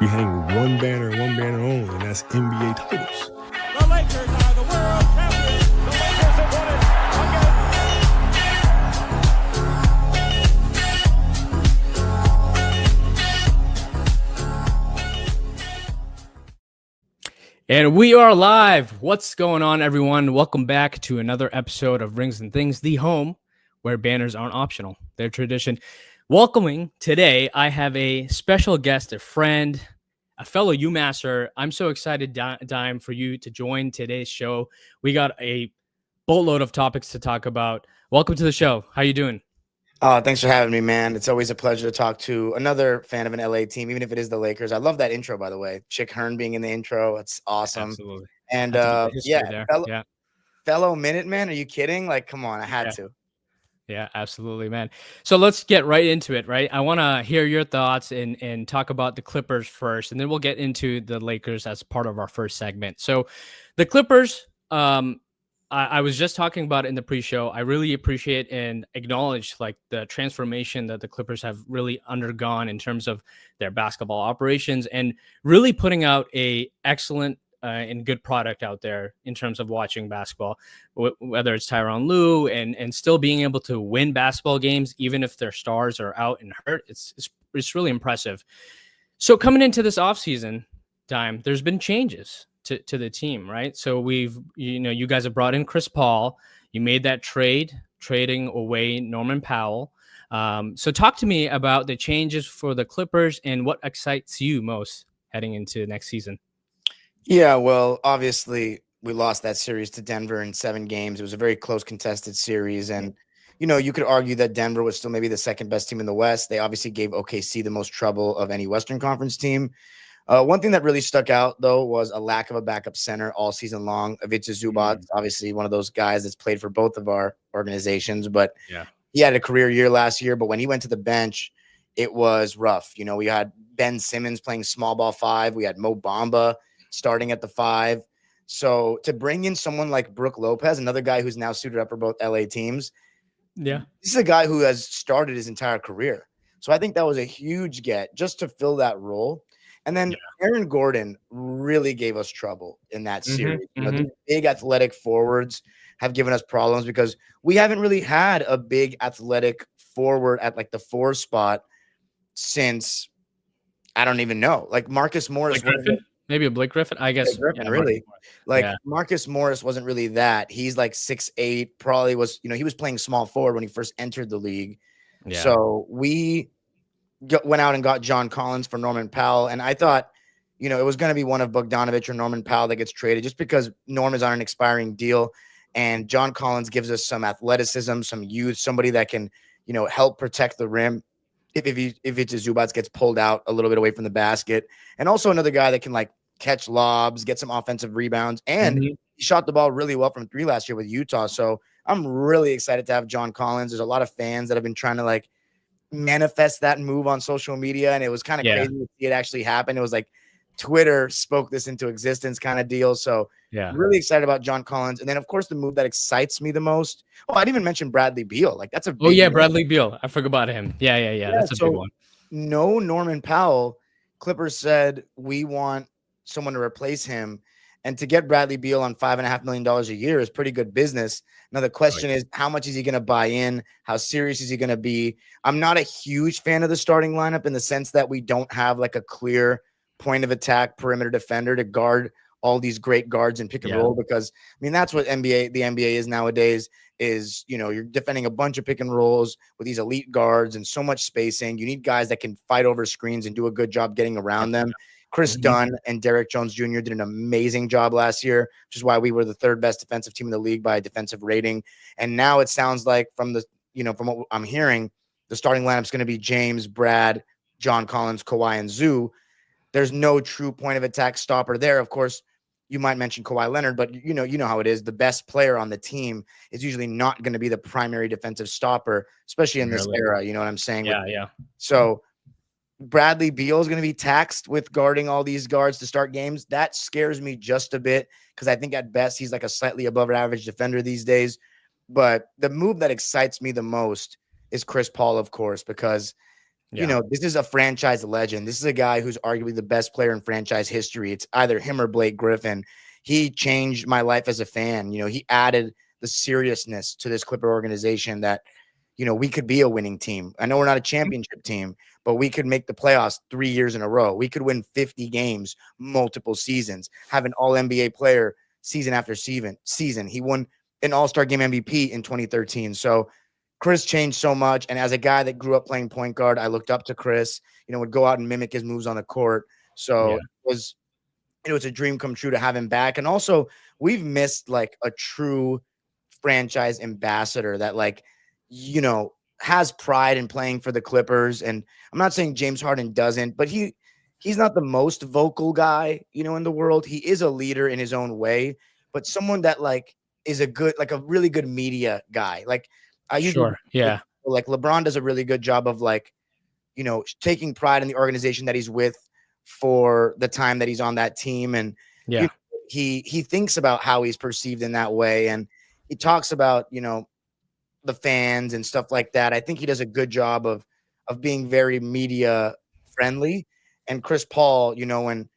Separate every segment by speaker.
Speaker 1: We hang one banner only, and that's NBA titles.
Speaker 2: The Lakers are the world champions. The Lakers have won
Speaker 3: it again. And we are live. What's going on, everyone? Welcome back to another episode of Rings and Things, the home where banners aren't optional. They're tradition. Welcoming today, I have a special guest, a friend, a fellow UMasser. I'm so excited, Dime, for you to join today's show. We got a boatload of topics to talk about. Welcome to the show. How you doing?
Speaker 4: Oh, thanks for having me, man. It's always a pleasure to talk to another fan of an LA team, even if it is the Lakers. I love that intro, by the way. Chick Hearn being in the intro. It's awesome.
Speaker 3: Absolutely.
Speaker 4: And fellow Minutemen, are you kidding? Like, come on, I had to.
Speaker 3: Yeah, absolutely, man. So let's get right into it, right? I want to hear your thoughts and talk about the Clippers first, and then we'll get into the Lakers as part of our first segment. So the Clippers, I was just talking about it in the pre-show. I really appreciate and acknowledge like the transformation that the Clippers have really undergone in terms of their basketball operations and really putting out a excellent and good product out there in terms of watching basketball, whether it's Tyronn Lue and still being able to win basketball games, even if their stars are out and hurt. It's really impressive. So coming into this offseason, Dime, there's been changes to the team, right? So you guys have brought in Chris Paul. You made that trading away Norman Powell. So talk to me about the changes for the Clippers and what excites you most heading into next season.
Speaker 4: Yeah, well, obviously we lost that series to Denver in 7 games. It was a very close contested series. And, you could argue that Denver was still maybe the second best team in the West. They obviously gave OKC the most trouble of any Western Conference team. One thing that really stuck out, though, was a lack of a backup center all season long. Ivica Zubac, obviously one of those guys that's played for both of our organizations, but he had a career year last year. But when he went to the bench, it was rough. We had Ben Simmons playing small ball 5. We had Mo Bamba starting at the 5. So to bring in someone like Brook Lopez, another guy who's now suited up for both LA teams. Yeah. This is a guy who has started his entire career. So I think that was a huge get just to fill that role. And then Aaron Gordon really gave us trouble in that series. The big athletic forwards have given us problems because we haven't really had a big athletic forward at like the 4 spot since I don't even know. Like Marcus Morris.
Speaker 3: Maybe a Blake Griffin, I guess.
Speaker 4: Griffin, really. Marcus Morris wasn't really that. He's like 6'8", probably was, he was playing small forward when he first entered the league. Yeah. So we went out and got John Collins for Norman Powell. And I thought, it was going to be one of Bogdanovic or Norman Powell that gets traded just because Norman's on an expiring deal. And John Collins gives us some athleticism, some youth, somebody that can, help protect the rim. If it's a Zubac gets pulled out a little bit away from the basket, and also another guy that can like catch lobs, get some offensive rebounds, and he shot the ball really well from 3 last year with Utah. So I'm really excited to have John Collins. There's a lot of fans that have been trying to like manifest that move on social media, and it was kind of crazy to see it actually happen. It was like Twitter spoke this into existence kind of deal. So really excited about John Collins. And then of course the move that excites me the most. Oh, I didn't even mention Bradley Beal. Like that's a big move.
Speaker 3: Bradley Beal. I forgot about him. Yeah. That's a big one.
Speaker 4: No Norman Powell. Clippers said we want someone to replace him. And to get Bradley Beal on $5.5 million a year is pretty good business. Now the question is, how much is he going to buy in? How serious is he going to be? I'm not a huge fan of the starting lineup in the sense that we don't have like a clear point of attack perimeter defender to guard all these great guards and pick and roll, because that's what the NBA is nowadays is, you're defending a bunch of pick and rolls with these elite guards and so much spacing. You need guys that can fight over screens and do a good job getting around them. Chris Dunn and Derrick Jones Jr. did an amazing job last year, which is why we were the 3rd best defensive team in the league by defensive rating. And now it sounds like from from what I'm hearing, the starting lineup is going to be James, Brad, John Collins, Kawhi, and Zoo. There's no true point of attack stopper there. Of course, you might mention Kawhi Leonard, but you know how it is. The best player on the team is usually not going to be the primary defensive stopper, especially in this era. You know what I'm saying?
Speaker 3: Yeah.
Speaker 4: So Bradley Beal is going to be taxed with guarding all these guards to start games. That scares me just a bit because I think at best he's like a slightly above average defender these days. But the move that excites me the most is Chris Paul, of course, because
Speaker 3: Yeah.
Speaker 4: this is a franchise legend. This is a guy who's arguably the best player in franchise history. It's either him or Blake Griffin. He changed my life as a fan. He added the seriousness to this Clipper organization that, we could be a winning team. I know we're not a championship team, but we could make the playoffs 3 years in a row. We could win 50 games, multiple seasons, have an all NBA player season after season. He won an all-star game MVP in 2013. So Chris changed so much. And as a guy that grew up playing point guard, I looked up to Chris, would go out and mimic his moves on the court. So
Speaker 3: Yeah.
Speaker 4: it was, it's a dream come true to have him back. And also we've missed like a true franchise ambassador that has pride in playing for the Clippers. And I'm not saying James Harden doesn't, but he's not the most vocal guy, in the world. He is a leader in his own way, but someone that is a really good media guy. Like I usually
Speaker 3: Sure. Yeah.
Speaker 4: like LeBron does a really good job of taking pride in the organization that he's with for the time that he's on that team. And
Speaker 3: Yeah.
Speaker 4: he thinks about how he's perceived in that way. And he talks about, the fans and stuff like that. I think he does a good job of being very media friendly. And Chris Paul, when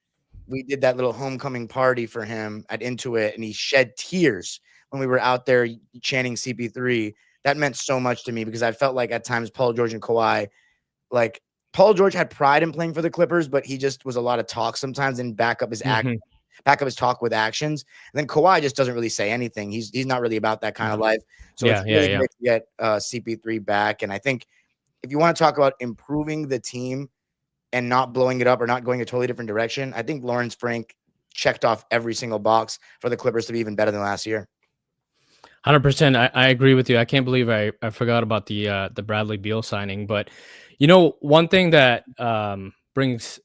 Speaker 4: we did that little homecoming party for him at Intuit and he shed tears when we were out there chanting CP3, that meant so much to me because I felt like at times Paul George and Kawhi, like Paul George had pride in playing for the Clippers, but he just was a lot of talk sometimes and back up his talk with actions. And then Kawhi just doesn't really say anything. He's not really about that kind of life. So it's really great to get CP3 back. And I think if you want to talk about improving the team and not blowing it up or not going a totally different direction, I think Lawrence Frank checked off every single box for the Clippers to be even better than last year.
Speaker 3: 100%. I agree with you. I can't believe I forgot about the Bradley Beal signing. But one thing that brings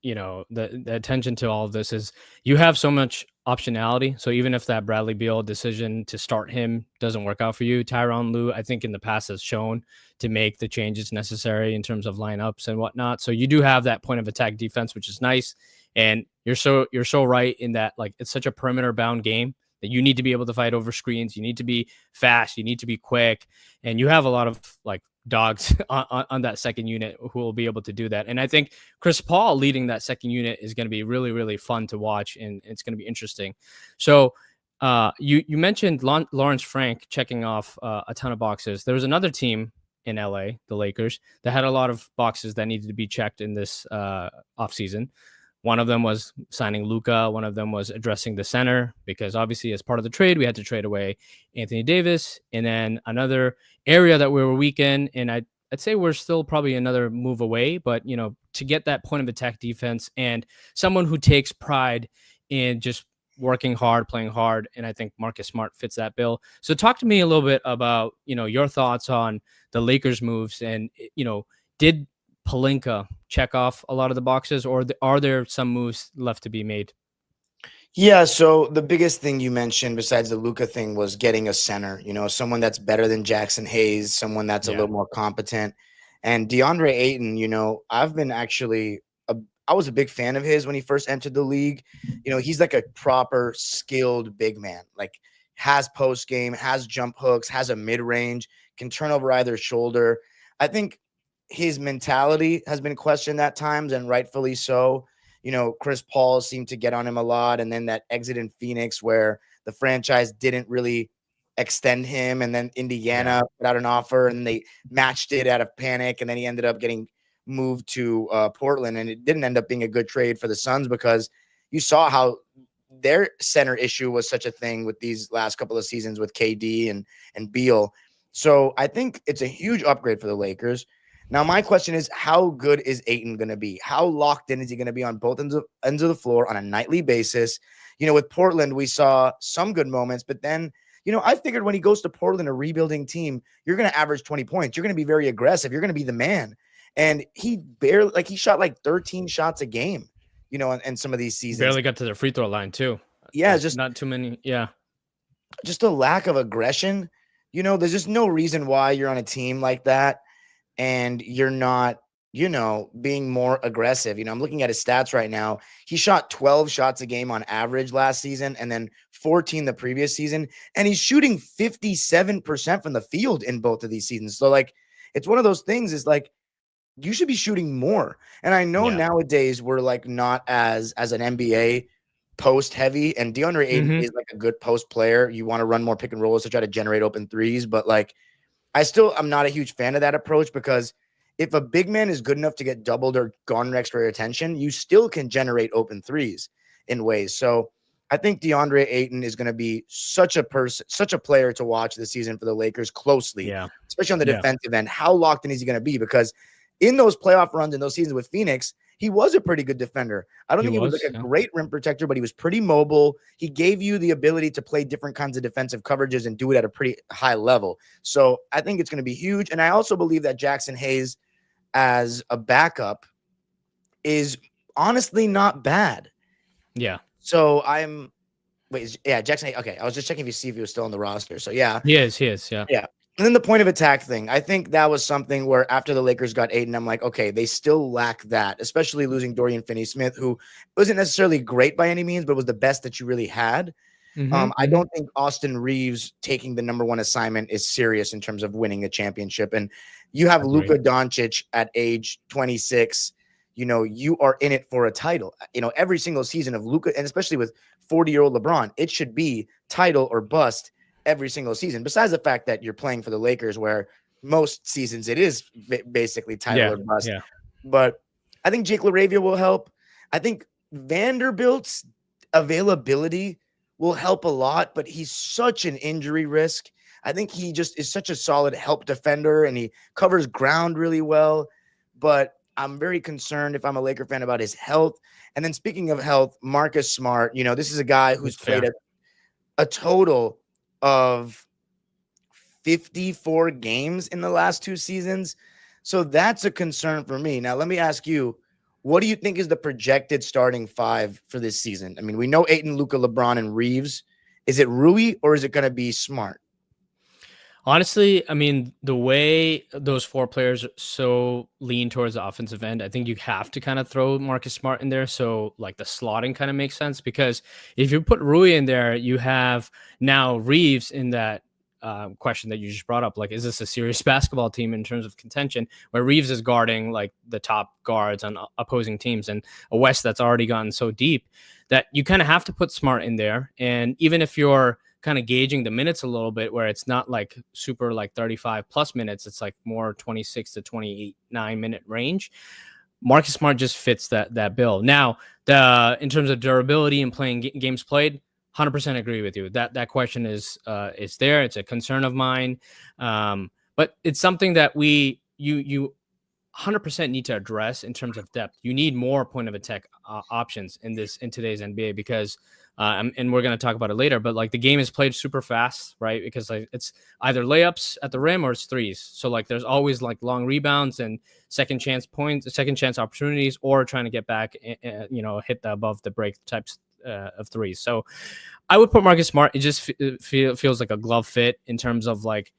Speaker 3: the attention to all of this is you have so much optionality. So even if that Bradley Beal decision to start him doesn't work out for you, Tyronn Lue, I think in the past has shown to make the changes necessary in terms of lineups and whatnot. So you do have that point of attack defense, which is nice. And you're so right in that, like, it's such a perimeter bound game that you need to be able to fight over screens. You need to be fast. You need to be quick. And you have a lot of dogs on that second unit who will be able to do that. And I think Chris Paul leading that second unit is going to be really, really fun to watch. And it's going to be interesting. So you mentioned Lawrence Frank checking off a ton of boxes. There was another team in LA, the Lakers, that had a lot of boxes that needed to be checked in this offseason. One of them was signing Luka. One of them was addressing the center because obviously as part of the trade, we had to trade away Anthony Davis. And then another area that we were weak in, and I'd say we're still probably another move away, but to get that point of attack defense and someone who takes pride in just working hard, playing hard. And I think Marcus Smart fits that bill. So talk to me a little bit about, your thoughts on the Lakers moves and, did Pelinka check off a lot of the boxes, or are there some moves left to be made?
Speaker 4: Yeah, so the biggest thing you mentioned besides the Luka thing was getting a center, someone that's better than Jackson Hayes, someone that's a little more competent. And DeAndre Ayton, I've been I was a big fan of his when he first entered the league. He's like a proper skilled big man, like has post game, has jump hooks, has a mid range, can turn over either shoulder. I think his mentality has been questioned at times, and rightfully so. Chris Paul seemed to get on him a lot. And then that exit in Phoenix where the franchise didn't really extend him. And then Indiana put out an offer and they matched it out of panic. And then he ended up getting moved to Portland. And it didn't end up being a good trade for the Suns because you saw how their center issue was such a thing with these last couple of seasons with KD and Beal. So I think it's a huge upgrade for the Lakers. Now, my question is, how good is Ayton going to be? How locked in is he going to be on both ends of the floor on a nightly basis? With Portland, we saw some good moments, but then, I figured when he goes to Portland, a rebuilding team, you're going to average 20 points. You're going to be very aggressive. You're going to be the man. And he shot 13 shots a game, in some of these seasons.
Speaker 3: Barely got to the free throw line too.
Speaker 4: Yeah. Just
Speaker 3: not too many. Yeah.
Speaker 4: Just a lack of aggression. There's just no reason why you're on a team like that and you're not, being more aggressive. I'm looking at his stats right now. He shot 12 shots a game on average last season and then 14 the previous season. And he's shooting 57% from the field in both of these seasons. So it's one of those things is you should be shooting more. And I know nowadays we're like not as an NBA post heavy, and DeAndre Ayton is like a good post player. You want to run more pick and rolls to try to generate open threes, but like I'm not a huge fan of that approach, because if a big man is good enough to get doubled or garner extra attention, you still can generate open threes in ways. So I think DeAndre Ayton is going to be such a player to watch this season for the Lakers closely, especially on the defensive end. How locked in is he going to be? Because in those playoff runs in those seasons with Phoenix, he was a pretty good defender. I don't think he was like a great rim protector, but he was pretty mobile. He gave you the ability to play different kinds of defensive coverages and do it at a pretty high level. So I think it's going to be huge. And I also believe that Jackson Hayes as a backup is honestly not bad.
Speaker 3: Yeah.
Speaker 4: So Jackson Hayes. Okay. I was just checking if he was still on the roster. So yeah.
Speaker 3: He is. Yeah.
Speaker 4: Yeah. And then the point of attack thing, I think that was something where after the Lakers got Ayton, I'm like, okay, they still lack that, especially losing Dorian Finney-Smith, who wasn't necessarily great by any means, but was the best that you really had. I don't think Austin Reeves taking the number one assignment is serious in terms of winning a championship. And you have Luka Doncic at age 26. You are in it for a title. Every single season of Luka, and especially with 40-year-old LeBron, it should be title or bust every single season, besides the fact that you're playing for the Lakers, where most seasons it is basically title or bust. Yeah. But I think Jake LaRavia will help. I think Vanderbilt's availability will help a lot, but he's such an injury risk. I think he just is such a solid help defender, and he covers ground really well. But I'm very concerned, if I'm a Laker fan, about his health. And then speaking of health, Marcus Smart, this is a guy who's played a total of 54 games in the last 2 seasons. So that's a concern for me. Now, let me ask you, what do you think is the projected starting 5 for this season? I mean, we know Ayton, Luka, LeBron, and Reeves. Is it Rui, or is it going to be Smart?
Speaker 3: Honestly, I mean, the way those 4 players so lean towards the offensive end, I think you have to kind of throw Marcus Smart in there. So like the slotting kind of makes sense, because if you put Rui in there, you have now Reeves in that question that you just brought up. Like, is this a serious basketball team in terms of contention, where Reeves is guarding like the top guards on opposing teams, and a West that's already gotten so deep that you kind of have to put Smart in there. And even if you're kind of gauging the minutes a little bit, where it's not like super like 35 plus minutes, it's like more 26 to 29 minute range, Marcus Smart just fits that bill. Now, in terms of durability and playing games played, 100% agree with you. That question is there. It's a concern of mine, but it's something that you 100% need to address in terms of depth. You need more point of attack options in today's NBA, because and we're going to talk about it later, but like the game is played super fast, right? Because like it's either layups at the rim or it's threes. So like there's always like long rebounds and second chance opportunities, or trying to get back, hit the above the break types of threes. So I would put Marcus Smart. It just feels like a glove fit in terms of like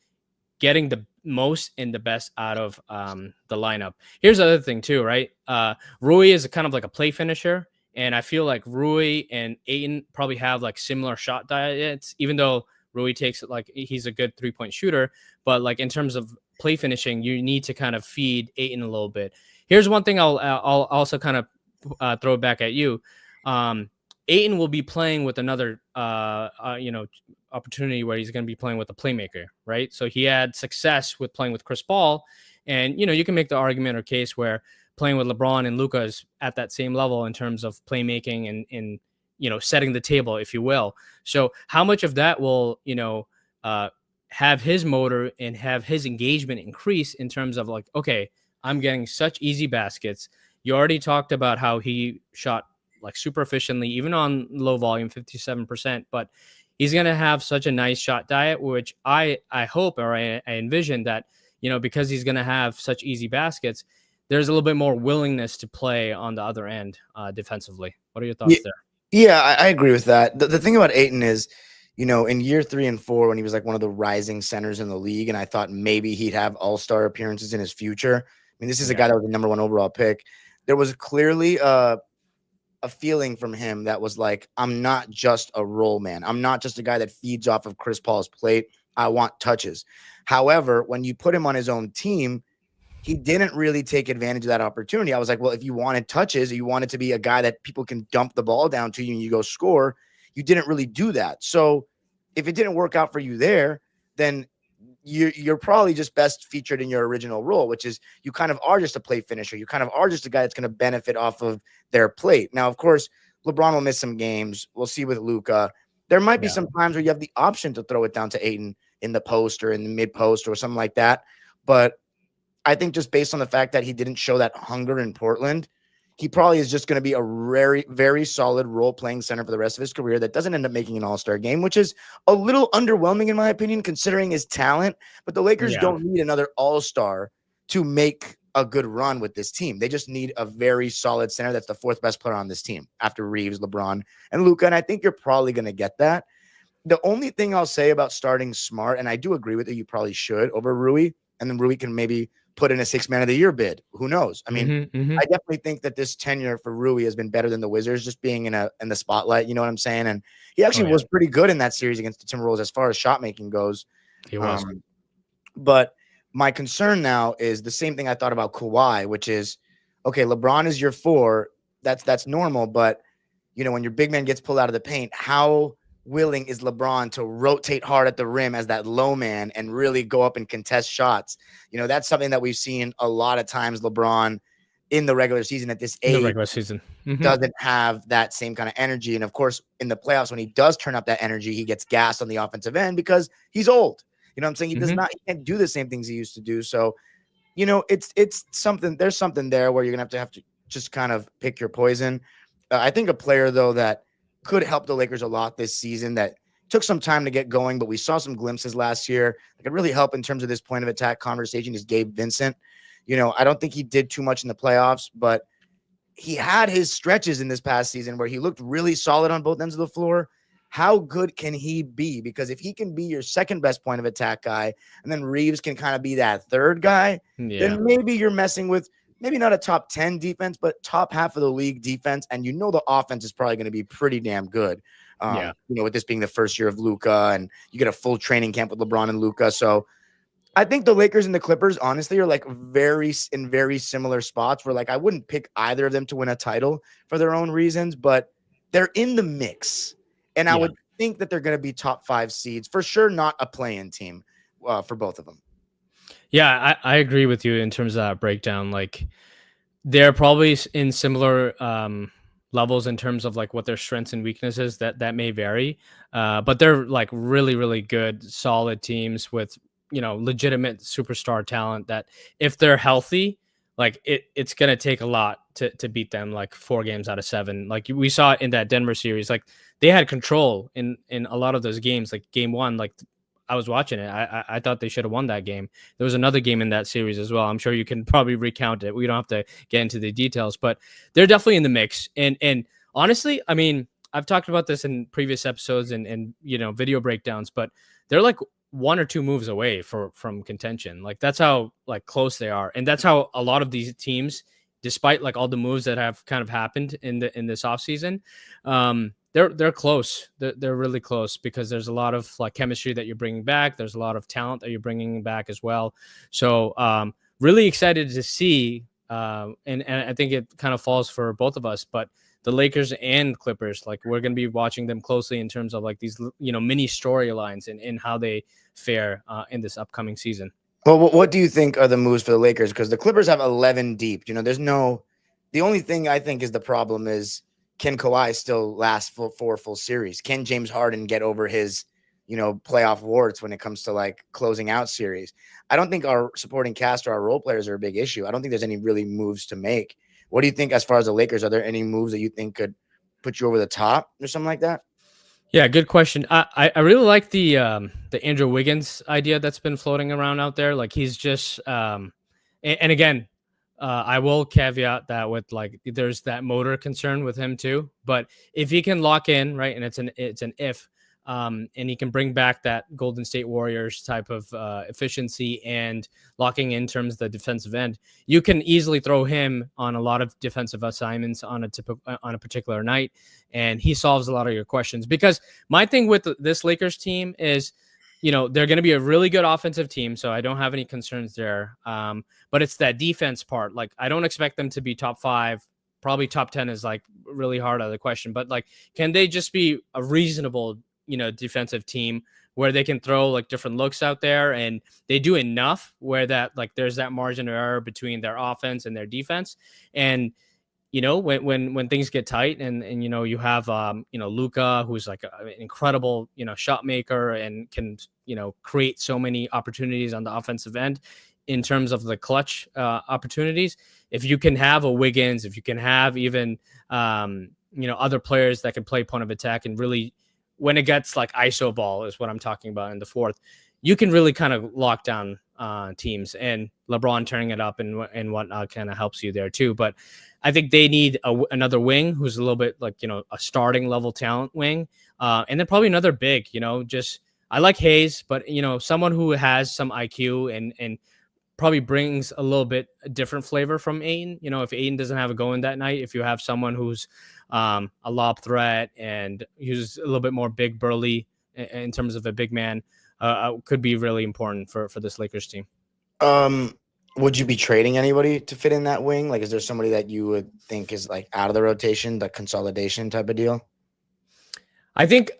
Speaker 3: getting the most and the best out of the lineup. Here's the other thing too, right? Rui is kind of like a play finisher. And I feel like Rui and Ayton probably have like similar shot diets, even though Rui takes it like he's a good 3-point shooter. But like in terms of play finishing, you need to kind of feed Ayton a little bit. Here's one thing I'll also kind of throw it back at you. Ayton will be playing with another opportunity where he's going to be playing with a playmaker, right? So he had success with playing with Chris Paul, and you can make the argument or case where playing with LeBron and Luka is at that same level in terms of playmaking and setting the table, if you will. So how much of that will have his motor and have his engagement increase in terms of like, okay, I'm getting such easy baskets. You already talked about how he shot like super efficiently, even on low volume, 57%, but he's going to have such a nice shot diet, which I hope, or I envision that, because he's going to have such easy baskets, there's a little bit more willingness to play on the other end defensively. What are your thoughts there?
Speaker 4: Yeah, I agree with that. The thing about Ayton is, in year 3 and 4, when he was like one of the rising centers in the league, and I thought maybe he'd have all-star appearances in his future. I mean, this is a guy that was the number 1 overall pick. There was clearly a feeling from him that was like, I'm not just a role man. I'm not just a guy that feeds off of Chris Paul's plate. I want touches. However, when you put him on his own team, he didn't really take advantage of that opportunity. I was like, well, if you wanted touches, you wanted to be a guy that people can dump the ball down to you and you go score, you didn't really do that. So if it didn't work out for you there, then you're probably just best featured in your original role, which is you kind of are just a play finisher. You kind of are just a guy that's going to benefit off of their plate. Now, of course, LeBron will miss some games. We'll see with Luka. There might be some times where you have the option to throw it down to Ayton in the post or in the mid post or something like that. But I think just based on the fact that he didn't show that hunger in Portland, he probably is just going to be a very, very solid role-playing center for the rest of his career that doesn't end up making an all-star game, which is a little underwhelming in my opinion, considering his talent. But the Lakers don't need another all-star to make a good run with this team. They just need a very solid center that's the fourth best player on this team after Reeves, LeBron, and Luka. And I think you're probably going to get that. The only thing I'll say about starting Smart, and I do agree with it, you probably should over Rui, and then Rui can maybe put in a 6 man of the year bid. Who knows? I mean, I definitely think that this tenure for Rui has been better than the Wizards, just being in the spotlight. You know what I'm saying? And he actually was pretty good in that series against the Timberwolves as far as shot making goes.
Speaker 3: He was.
Speaker 4: But my concern now is the same thing I thought about Kawhi, which is, okay, LeBron is your 4. That's normal. But, you know, when your big man gets pulled out of the paint, how willing is LeBron to rotate hard at the rim as that low man and really go up and contest shots? You know, that's something that we've seen a lot of times. LeBron in the regular season at this age, doesn't have that same kind of energy. And of course, in the playoffs, when he does turn up that energy, he gets gassed on the offensive end because he's old. You know what I'm saying? He does not, he can't do the same things he used to do. So, you know, it's something, there's something there where you're going to have to just kind of pick your poison. I think a player though, that could help the Lakers a lot this season, that took some time to get going, but we saw some glimpses last year that could really help in terms of this point of attack conversation, is Gabe Vincent. You know, I don't think he did too much in the playoffs, but he had his stretches in this past season where he looked really solid on both ends of the floor. How good can he be? Because if he can be your second best point of attack guy, and then Reeves can kind of be that third guy, then maybe you're messing with maybe not a top 10 defense, but top half of the league defense. And you know the offense is probably going to be pretty damn good. You know, with this being the first year of Luka, and you get a full training camp with LeBron and Luka. So I think the Lakers and the Clippers, honestly, are like very similar spots where, like, I wouldn't pick either of them to win a title for their own reasons, but they're in the mix. And I would think that they're going to be top 5 seeds for sure, not a play-in team for both of them.
Speaker 3: Yeah, I agree with you in terms of that breakdown. Like, they're probably in similar levels in terms of like what their strengths and weaknesses that may vary. But they're like really, really good, solid teams with, you know, legitimate superstar talent that if they're healthy, like it's going to take a lot to beat them, like 4 games out of 7. Like we saw it in that Denver series. Like they had control in a lot of those games. Like game 1, like I was watching it. I thought they should have won that game. There was another game in that series as well. I'm sure you can probably recount it. We don't have to get into the details, but they're definitely in the mix. And honestly, I mean, I've talked about this in previous episodes and you know, video breakdowns, but they're like 1 or 2 moves away from contention. Like that's how like close they are. And that's how a lot of these teams, despite like all the moves that have kind of happened in this offseason, they're close. They're really close because there's a lot of like chemistry that you're bringing back. There's a lot of talent that you're bringing back as well. So really excited to see. And I think it kind of falls for both of us, but the Lakers and Clippers, like we're going to be watching them closely in terms of like these, you know, mini storylines and how they fare in this upcoming season.
Speaker 4: Well, what do you think are the moves for the Lakers? Because the Clippers have 11 deep. You know, the only thing I think is the problem is, can Kawhi still last for 4 full series? Can James Harden get over his, you know, playoff warts when it comes to like closing out series? I don't think our supporting cast or our role players are a big issue. I don't think there's any really moves to make. What do you think as far as the Lakers? Are there any moves that you think could put you over the top or something like that?
Speaker 3: Yeah, good question. I really like the Andrew Wiggins idea that's been floating around out there. Like he's just and again, I will caveat that with like there's that motor concern with him too. But if he can lock in, right, and it's an if, and he can bring back that Golden State Warriors type of efficiency and locking in terms of the defensive end, you can easily throw him on a lot of defensive assignments on a particular night, and he solves a lot of your questions. Because my thing with this Lakers team is they're going to be a really good offensive team, so I don't have any concerns there. But it's that defense part. Like, I don't expect them to be top 5. Probably top 10 is like really hard out of the question. But like, can they just be a reasonable, defensive team where they can throw like different looks out there, and they do enough where that like there's that margin of error between their offense and their defense. And when things get tight and you have Luka, who's like an incredible shot maker and can create so many opportunities on the offensive end in terms of the clutch opportunities. If you can have a Wiggins, if you can have even other players that can play point of attack, and really when it gets like ISO ball is what I'm talking about in the fourth, you can really kind of lock down teams, and LeBron turning it up and whatnot kind of helps you there too. But I think they need another wing who's a little bit like, a starting level talent wing. And then probably another big, I like Hayes, but, someone who has some IQ and probably brings a little bit different flavor from Ayton. If Ayton doesn't have a going that night, if you have someone who's a lob threat and who's a little bit more big, burly in terms of a big man, could be really important for this Lakers team.
Speaker 4: Would you be trading anybody to fit in that wing? Like, is there somebody that you would think is like out of the rotation, the consolidation type of deal?
Speaker 3: I think,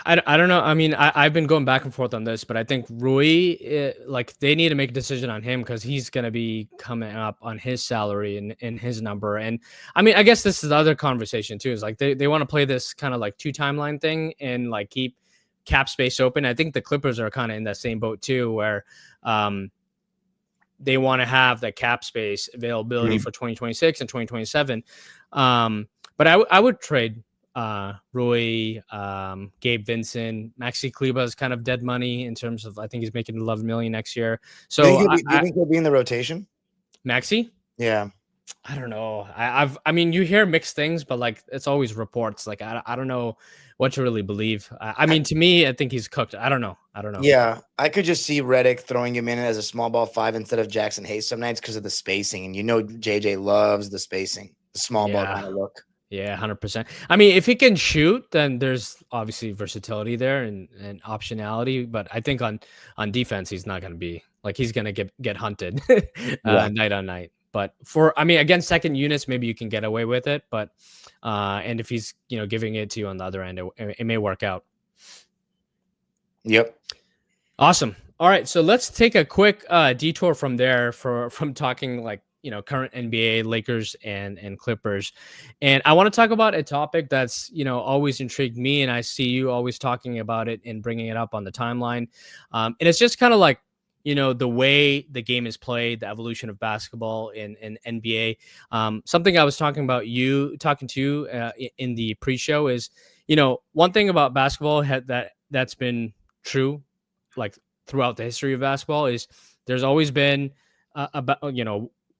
Speaker 3: I don't know. I mean, I've been going back and forth on this, but I think Rui, like they need to make a decision on him because he's going to be coming up on his salary and his number. And I mean, I guess this is the other conversation too, is like they want to play this kind of like 2 timeline thing and like keep cap space open. I think the Clippers are kind of in that same boat too, where, they want to have the cap space availability for 2026 and 2027. But I would trade Rui, Gabe Vincent, Maxi Kleba is kind of dead money in terms of, I think he's making $11 million next year. So
Speaker 4: do you think he'll be in the rotation?
Speaker 3: Maxi?
Speaker 4: Yeah.
Speaker 3: I don't know. I mean, you hear mixed things, but like it's always reports. Like I don't know what to really believe. I mean, to me, I think he's cooked. I don't know.
Speaker 4: Yeah, I could just see Redick throwing him in as a small ball 5 instead of Jackson Hayes some nights because of the spacing, and JJ loves the spacing, the small ball kind of look.
Speaker 3: Yeah, 100%. I mean, if he can shoot, then there's obviously versatility there and optionality. But I think on defense, he's not going to be like he's going to get hunted night on night. But against second units, maybe you can get away with it. But and if he's giving it to you on the other end, it may work out.
Speaker 4: Yep.
Speaker 3: Awesome. All right, so let's take a quick detour from there from talking like current NBA, Lakers and Clippers, and I want to talk about a topic that's always intrigued me, and I see you always talking about it and bringing it up on the timeline, and it's just kind of like the way the game is played, the evolution of basketball in NBA. Something I was talking to you in the pre-show is one thing about basketball that's been true like throughout the history of basketball is there's always been about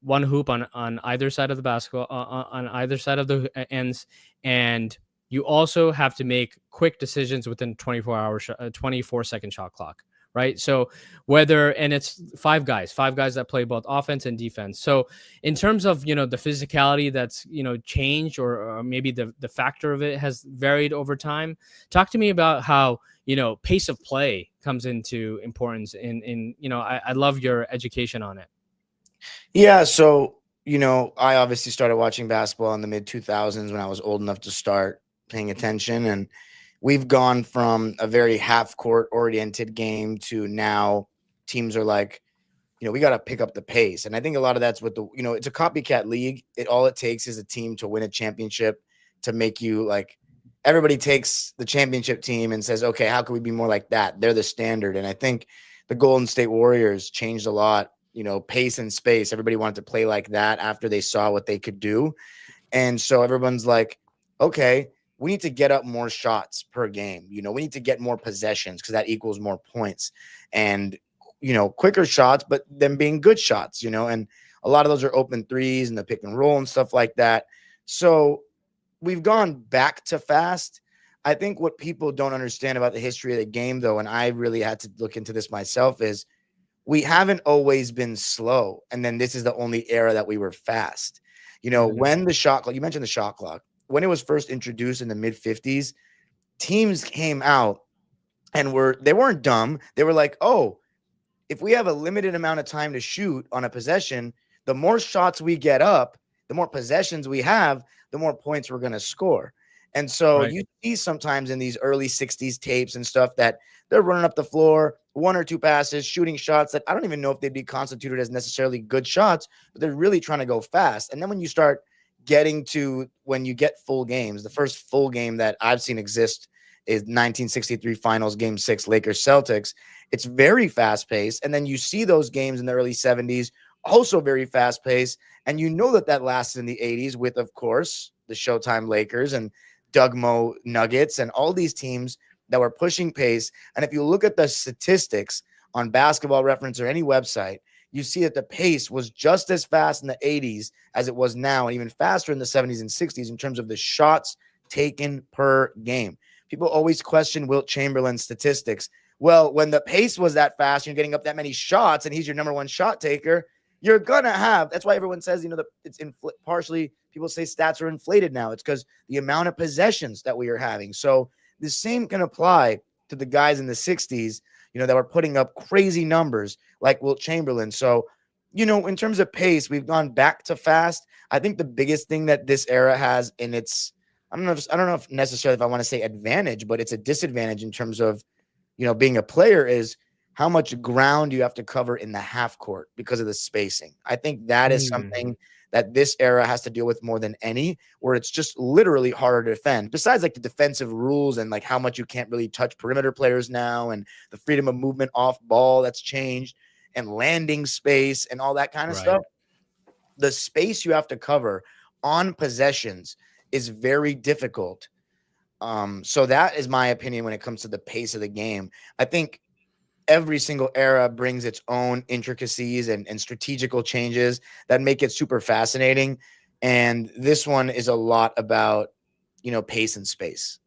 Speaker 3: one hoop on either side of the basketball on either side of the ends, and you also have to make quick decisions within 24-second shot clock, right? So and it's five guys that play both offense and defense. So in terms of the physicality that's changed, or maybe the factor of it has varied over time, talk to me about how pace of play comes into importance in I love your education on it.
Speaker 4: Yeah, so I obviously started watching basketball in the mid 2000s when I was old enough to start paying attention, and we've gone from a very half court oriented game to now teams are like, we got to pick up the pace. And I think a lot of that's what it's a copycat league. All it takes is a team to win a championship to make you like, everybody takes the championship team and says, okay, how can we be more like that? They're the standard. And I think the Golden State Warriors changed a lot, pace and space. Everybody wanted to play like that after they saw what they could do. And so everyone's like, okay, we need to get up more shots per game. We need to get more possessions because that equals more points and, quicker shots, but them being good shots, and a lot of those are open threes and the pick and roll and stuff like that. So we've gone back to fast. I think what people don't understand about the history of the game, though, and I really had to look into this myself, is we haven't always been slow. And then this is the only era that we were fast. When the shot clock, you mentioned the shot clock, when it was first introduced in the mid 50s, teams came out and they weren't dumb. They were like, oh, if we have a limited amount of time to shoot on a possession, the more shots we get up, the more possessions we have, the more points we're going to score. And so
Speaker 3: Right.
Speaker 4: you see sometimes in these early 60s tapes and stuff that they're running up the floor, one or two passes, shooting shots that I don't even know if they'd be constituted as necessarily good shots, but they're really trying to go fast. And then when you start getting to when you get full games, the first full game that I've seen exist is 1963 Finals Game 6 Lakers Celtics. It's very fast paced. And then you see those games in the early 70s, also very fast paced. And you know that lasted in the 80s with, of course, the Showtime Lakers and Doug Moe Nuggets and all these teams that were pushing pace. And if you look at the statistics on Basketball Reference or any website, you see that the pace was just as fast in the 80s as it was now, and even faster in the 70s and 60s in terms of the shots taken per game. People always question Wilt Chamberlain's statistics. Well, when the pace was that fast, you're getting up that many shots, and he's your number one shot taker, you're gonna have. That's why everyone says, that it's partially people say stats are inflated now. It's because the amount of possessions that we are having. So the same can apply to the guys in the 60s, that were putting up crazy numbers like Wilt Chamberlain. So, in terms of pace, we've gone back to fast. I think the biggest thing that this era has in its, I don't know if necessarily if I want to say advantage, but it's a disadvantage in terms of, being a player is how much ground you have to cover in the half court because of the spacing. I think that is something that this era has to deal with more than any, where it's just literally harder to defend. Besides like the defensive rules and like how much you can't really touch perimeter players now and the freedom of movement off ball that's changed and landing space and all that kind of stuff. The space you have to cover on possessions is very difficult. So that is my opinion when it comes to the pace of the game. I think every single era brings its own intricacies and strategical changes that make it super fascinating. And this one is a lot about, pace and space.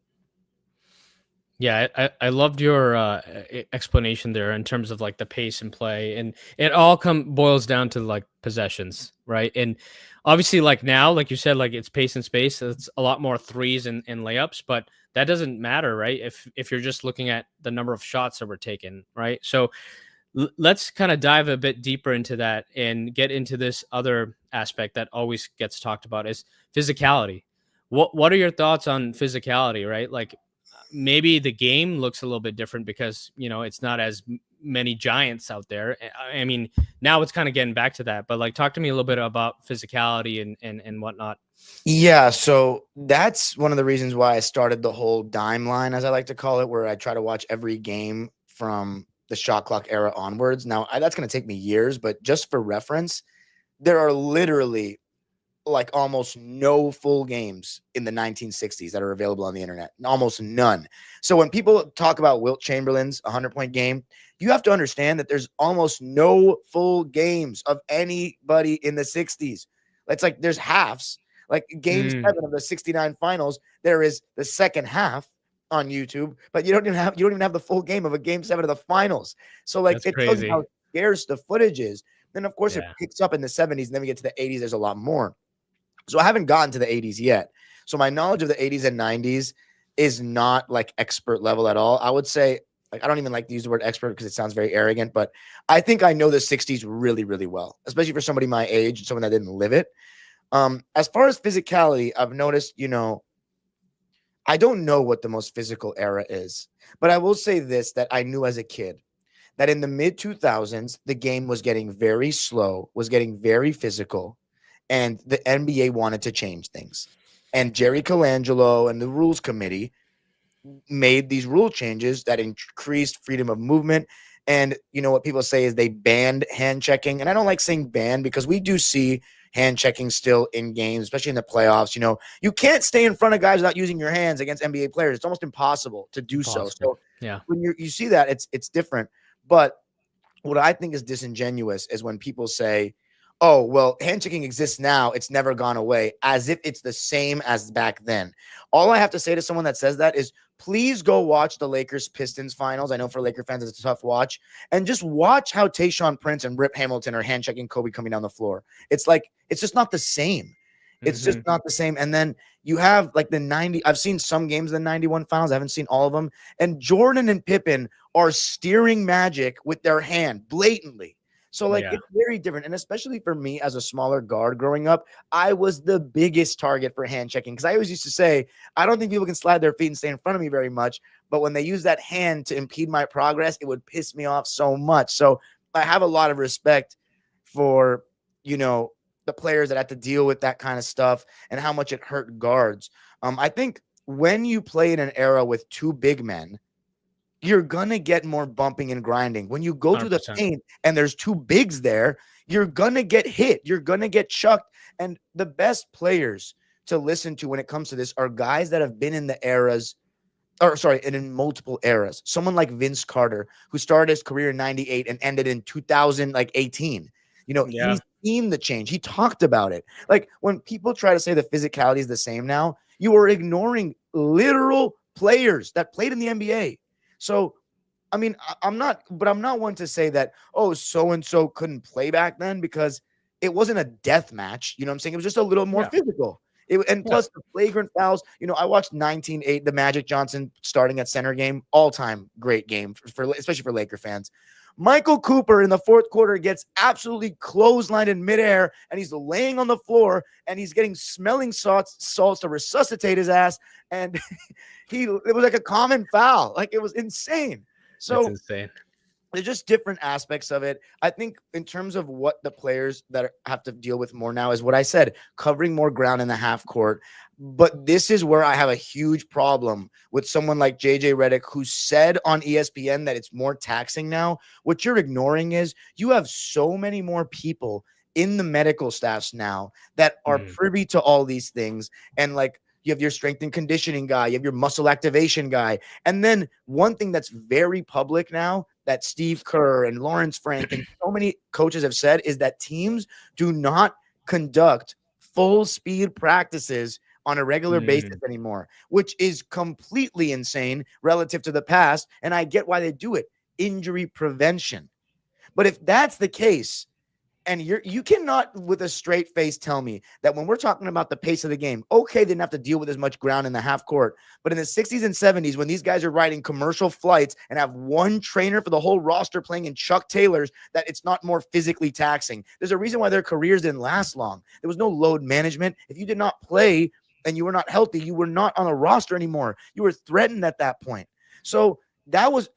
Speaker 3: Yeah, I loved your explanation there in terms of like the pace and play, and it all boils down to like possessions, right? And obviously, like now, like you said, like it's pace and space. So it's a lot more threes and layups, but that doesn't matter, right? If you're just looking at the number of shots that were taken, right? So let's kind of dive a bit deeper into that and get into this other aspect that always gets talked about is physicality. What are your thoughts on physicality, right? Like maybe the game looks a little bit different because it's not as many giants out there. I mean, now it's kind of getting back to that, but like talk to me a little bit about physicality and whatnot.
Speaker 4: Yeah, so that's one of the reasons why I started the whole dime line, as I like to call it, where I try to watch every game from the shot clock era onwards. Now, that's going to take me years, but just for reference, there are literally like almost no full games in the 1960s that are available on the internet. Almost none. So when people talk about Wilt Chamberlain's 100-point game, you have to understand that there's almost no full games of anybody in the 60s. It's like there's halves. Like game 7 of the 69 finals, there is the second half on YouTube, but you don't even have the full game of a game 7 of the finals. So like
Speaker 3: That's
Speaker 4: it tells you
Speaker 3: crazy.
Speaker 4: how scarce the footage is. Then of course it
Speaker 3: Yeah.
Speaker 4: picks up in the 70s, and then we get to the 80s, there's a lot more. So I haven't gotten to the 80s yet. So my knowledge of the 80s and 90s is not like expert level at all. I would say, like, I don't even like to use the word expert because it sounds very arrogant, but I think I know the 60s really, really well, especially for somebody my age and someone that didn't live it. As far as physicality, I've noticed, I don't know what the most physical era is, but I will say this, that I knew as a kid, that in the mid 2000s, the game was getting very slow, was getting very physical, and the NBA wanted to change things. And Jerry Colangelo and the rules committee made these rule changes that increased freedom of movement. And what people say is they banned hand checking. And I don't like saying ban because we do see hand checking still in games, especially in the playoffs. You can't stay in front of guys without using your hands against NBA players. It's almost impossible to do so. So
Speaker 3: Yeah.
Speaker 4: when you see that, it's different. But what I think is disingenuous is when people say, oh, well, hand checking exists now, it's never gone away, as if it's the same as back then. All I have to say to someone that says that is, please go watch the Lakers-Pistons finals. I know for Laker fans, it's a tough watch. And just watch how Tayshaun Prince and Rip Hamilton are hand checking Kobe coming down the floor. It's like, it's just not the same. It's just not the same. And then you have like the 90. I've seen some games of the 91 finals. I haven't seen all of them. And Jordan and Pippen are steering Magic with their hand blatantly. So like
Speaker 3: Yeah.
Speaker 4: it's very different. And especially for me as a smaller guard growing up, I was the biggest target for hand checking because I always used to say, I don't think people can slide their feet and stay in front of me very much. But when they use that hand to impede my progress, it would piss me off so much. So I have a lot of respect for, the players that have to deal with that kind of stuff and how much it hurt guards. I think when you play in an era with two big men, you're going to get more bumping and grinding. When you go to the
Speaker 3: 100%.
Speaker 4: paint and there's two bigs there, you're going to get hit. You're going to get chucked. And the best players to listen to when it comes to this are guys that have been in the eras, and in multiple eras. Someone like Vince Carter, who started his career in 98 and ended in 2018.
Speaker 3: Yeah.
Speaker 4: He's seen the change. He talked about it. Like when people try to say the physicality is the same now, you are ignoring literal players that played in the NBA. So, I mean, I'm not one to say that, oh, so-and-so couldn't play back then because it wasn't a death match. You know what I'm saying? It was just a little more
Speaker 3: Yeah.
Speaker 4: physical. And plus the flagrant fouls, I watched 19-8, the Magic Johnson starting at center game, all-time great game for especially for Laker fans. Michael Cooper in the fourth quarter gets absolutely clotheslined in midair, and he's laying on the floor, and he's getting smelling salts to resuscitate his ass, and it was like a common foul. Like it was insane. So
Speaker 3: That's insane.
Speaker 4: There's just different aspects of it. I think in terms of what the players that have to deal with more now is what I said, covering more ground in the half court. But this is where I have a huge problem with someone like JJ Redick, who said on ESPN that it's more taxing now. What you're ignoring is you have so many more people in the medical staffs now that are privy to all these things. And like, you have your strength and conditioning guy, you have your muscle activation guy. And then one thing that's very public now that Steve Kerr and Lawrence Frank and so many coaches have said is that teams do not conduct full speed practices on a regular basis anymore, which is completely insane relative to the past. And I get why they do it. Injury prevention. But if that's the case, and you cannot with a straight face tell me that when we're talking about the pace of the game, okay, they didn't have to deal with as much ground in the half court. But in the 60s and 70s, when these guys are riding commercial flights and have one trainer for the whole roster playing in Chuck Taylors, that it's not more physically taxing. There's a reason why their careers didn't last long. There was no load management. If you did not play and you were not healthy, you were not on a roster anymore. You were threatened at that point. So that was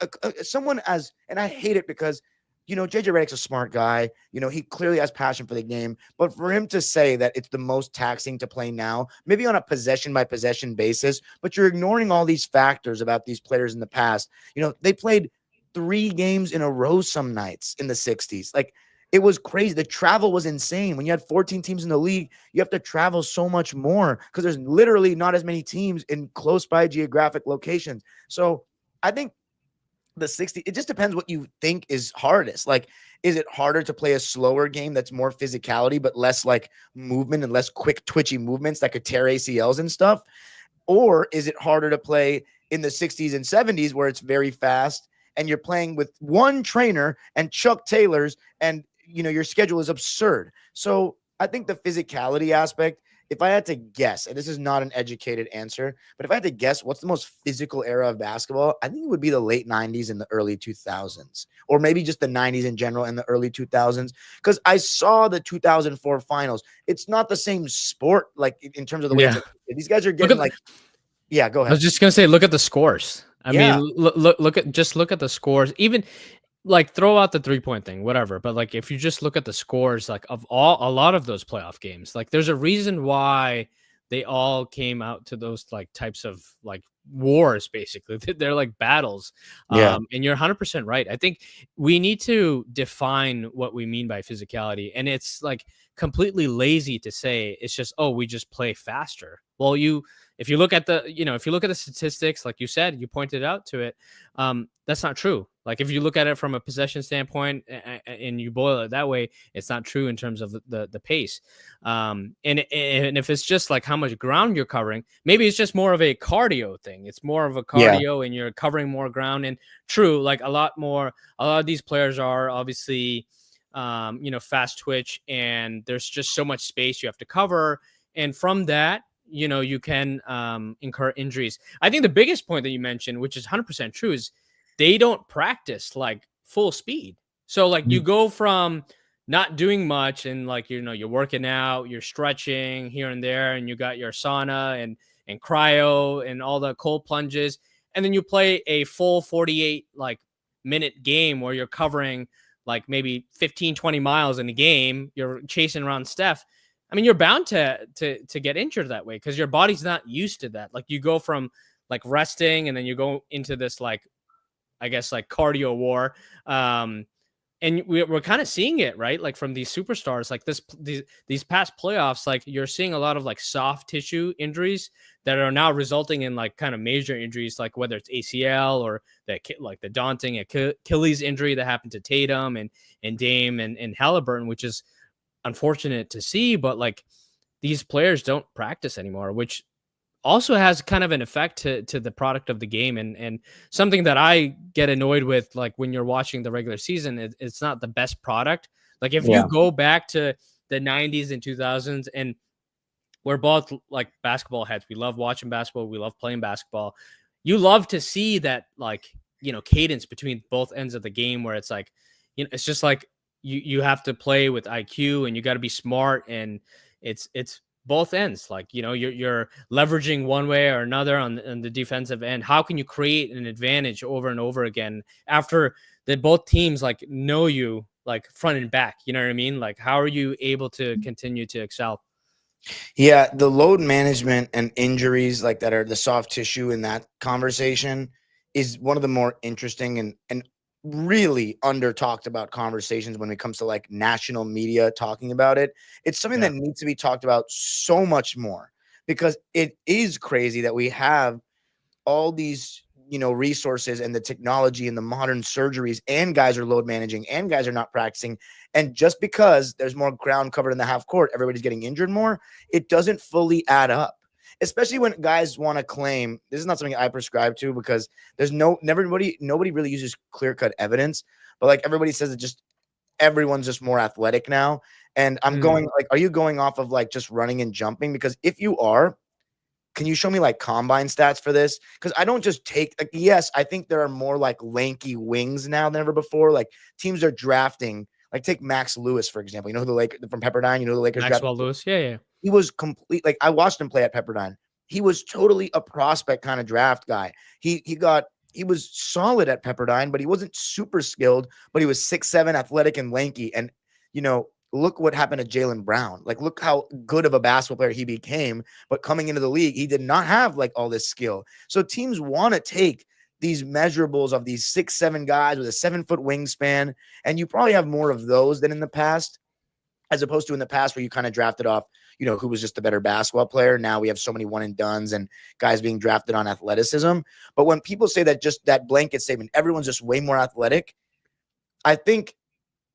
Speaker 4: someone and I hate it because JJ Redick's a smart guy. He clearly has passion for the game. But for him to say that it's the most taxing to play now, maybe on a possession-by-possession basis, but you're ignoring all these factors about these players in the past. They played 3 games in a row some nights in the 60s. Like, it was crazy. The travel was insane. When you had 14 teams in the league, you have to travel so much more because there's literally not as many teams in close-by geographic locations. So I think the 60, it just depends what you think is hardest. Like, is it harder to play a slower game that's more physicality but less like movement and less quick twitchy movements that could tear ACLs and stuff? Or is it harder to play in the 60s and 70s where it's very fast and you're playing with one trainer and Chuck Taylors and your schedule is absurd? So I think the physicality aspect, if I had to guess, and this is not an educated answer, but if I had to guess what's the most physical era of basketball, I think it would be the late 90s and the early 2000s, or maybe just the 90s in general and the early 2000s, because I saw the 2004 finals. It's not the same sport, like in terms of the way these guys are getting yeah, go ahead.
Speaker 3: I was just going to say, look at the scores. I mean, look at the scores. Even like throw out the 3-point thing, whatever. But like, if you just look at the scores, like of a lot of those playoff games, like there's a reason why they all came out to those like types of like wars, basically. They're like battles. And you're 100% right. I think we need to define what we mean by physicality. And it's like completely lazy to say it's just, oh, we just play faster. Well, if you look at the statistics, like you said, you pointed out to it, that's not true. Like if you look at it from a possession standpoint and you boil it that way, it's not true in terms of the pace. And if it's just like how much ground you're covering, maybe it's just more of a cardio thing. It's more of a cardio and you're covering more ground. And true, like a lot of these players are obviously, fast twitch, and there's just so much space you have to cover. And from that, you can incur injuries. I think the biggest point that you mentioned, which is 100% true, is they don't practice like full speed. So like you go from not doing much and like you're working out, you're stretching here and there, and you got your sauna and cryo and all the cold plunges, and then you play a full 48 like minute game where you're covering like maybe 15 20 miles in the game, you're chasing around Steph. I mean, you're bound to get injured that way because your body's not used to that. Like you go from like resting and then you go into this like, I guess, like cardio war. And we're kind of seeing it, right? Like from these superstars, like these past playoffs, like you're seeing a lot of like soft tissue injuries that are now resulting in like kind of major injuries, like whether it's ACL or the daunting Achilles injury that happened to Tatum and Dame and Halliburton, which is unfortunate to see. But like these players don't practice anymore, which also has kind of an effect to the product of the game, and something that I get annoyed with, like when you're watching the regular season, it's not the best product. Like if you go back to the 90s and 2000s, and we're both like basketball heads, we love watching basketball, we love playing basketball, you love to see that like cadence between both ends of the game where it's like it's just like you have to play with IQ and you got to be smart, and it's both ends. Like, you're leveraging one way or another on the defensive end. How can you create an advantage over and over again after that both teams like know you like front and back? You know what I mean? Like, how are you able to continue to excel?
Speaker 4: Yeah, the load management and injuries like that are the soft tissue in that conversation is one of the more interesting and really under talked about conversations when it comes to like national media talking about it. It's something that needs to be talked about so much more because it is crazy that we have all these resources and the technology and the modern surgeries, and guys are load managing and guys are not practicing, and just because there's more ground covered in the half court, everybody's getting injured more. It doesn't fully add up, especially when guys want to claim. This is not something I prescribe to because there's nobody really uses clear-cut evidence, but like everybody says that just everyone's just more athletic now. And I'm going like, are you going off of like just running and jumping? Because if you are, can you show me like combine stats for this? Because I don't just take like, yes, I think there are more like lanky wings now than ever before. Like teams are drafting, like take Max Lewis, for example. You know who the Lakers from Pepperdine, the Lakers
Speaker 3: Maxwell Lewis. Yeah.
Speaker 4: He was complete. Like I watched him play at Pepperdine. He was totally a prospect kind of draft guy. He was solid at Pepperdine, but he wasn't super skilled, but he was 6'7", athletic and lanky. And look what happened to Jaylen Brown. Like, look how good of a basketball player he became. But coming into the league, he did not have like all this skill. So teams want to take these measurables of these 6'7" guys with a 7-foot wingspan, and you probably have more of those than in the past, as opposed to in the past where you kind of drafted off, who was just the better basketball player. Now we have so many one and dones and guys being drafted on athleticism. But when people say that, just that blanket statement, everyone's just way more athletic, I think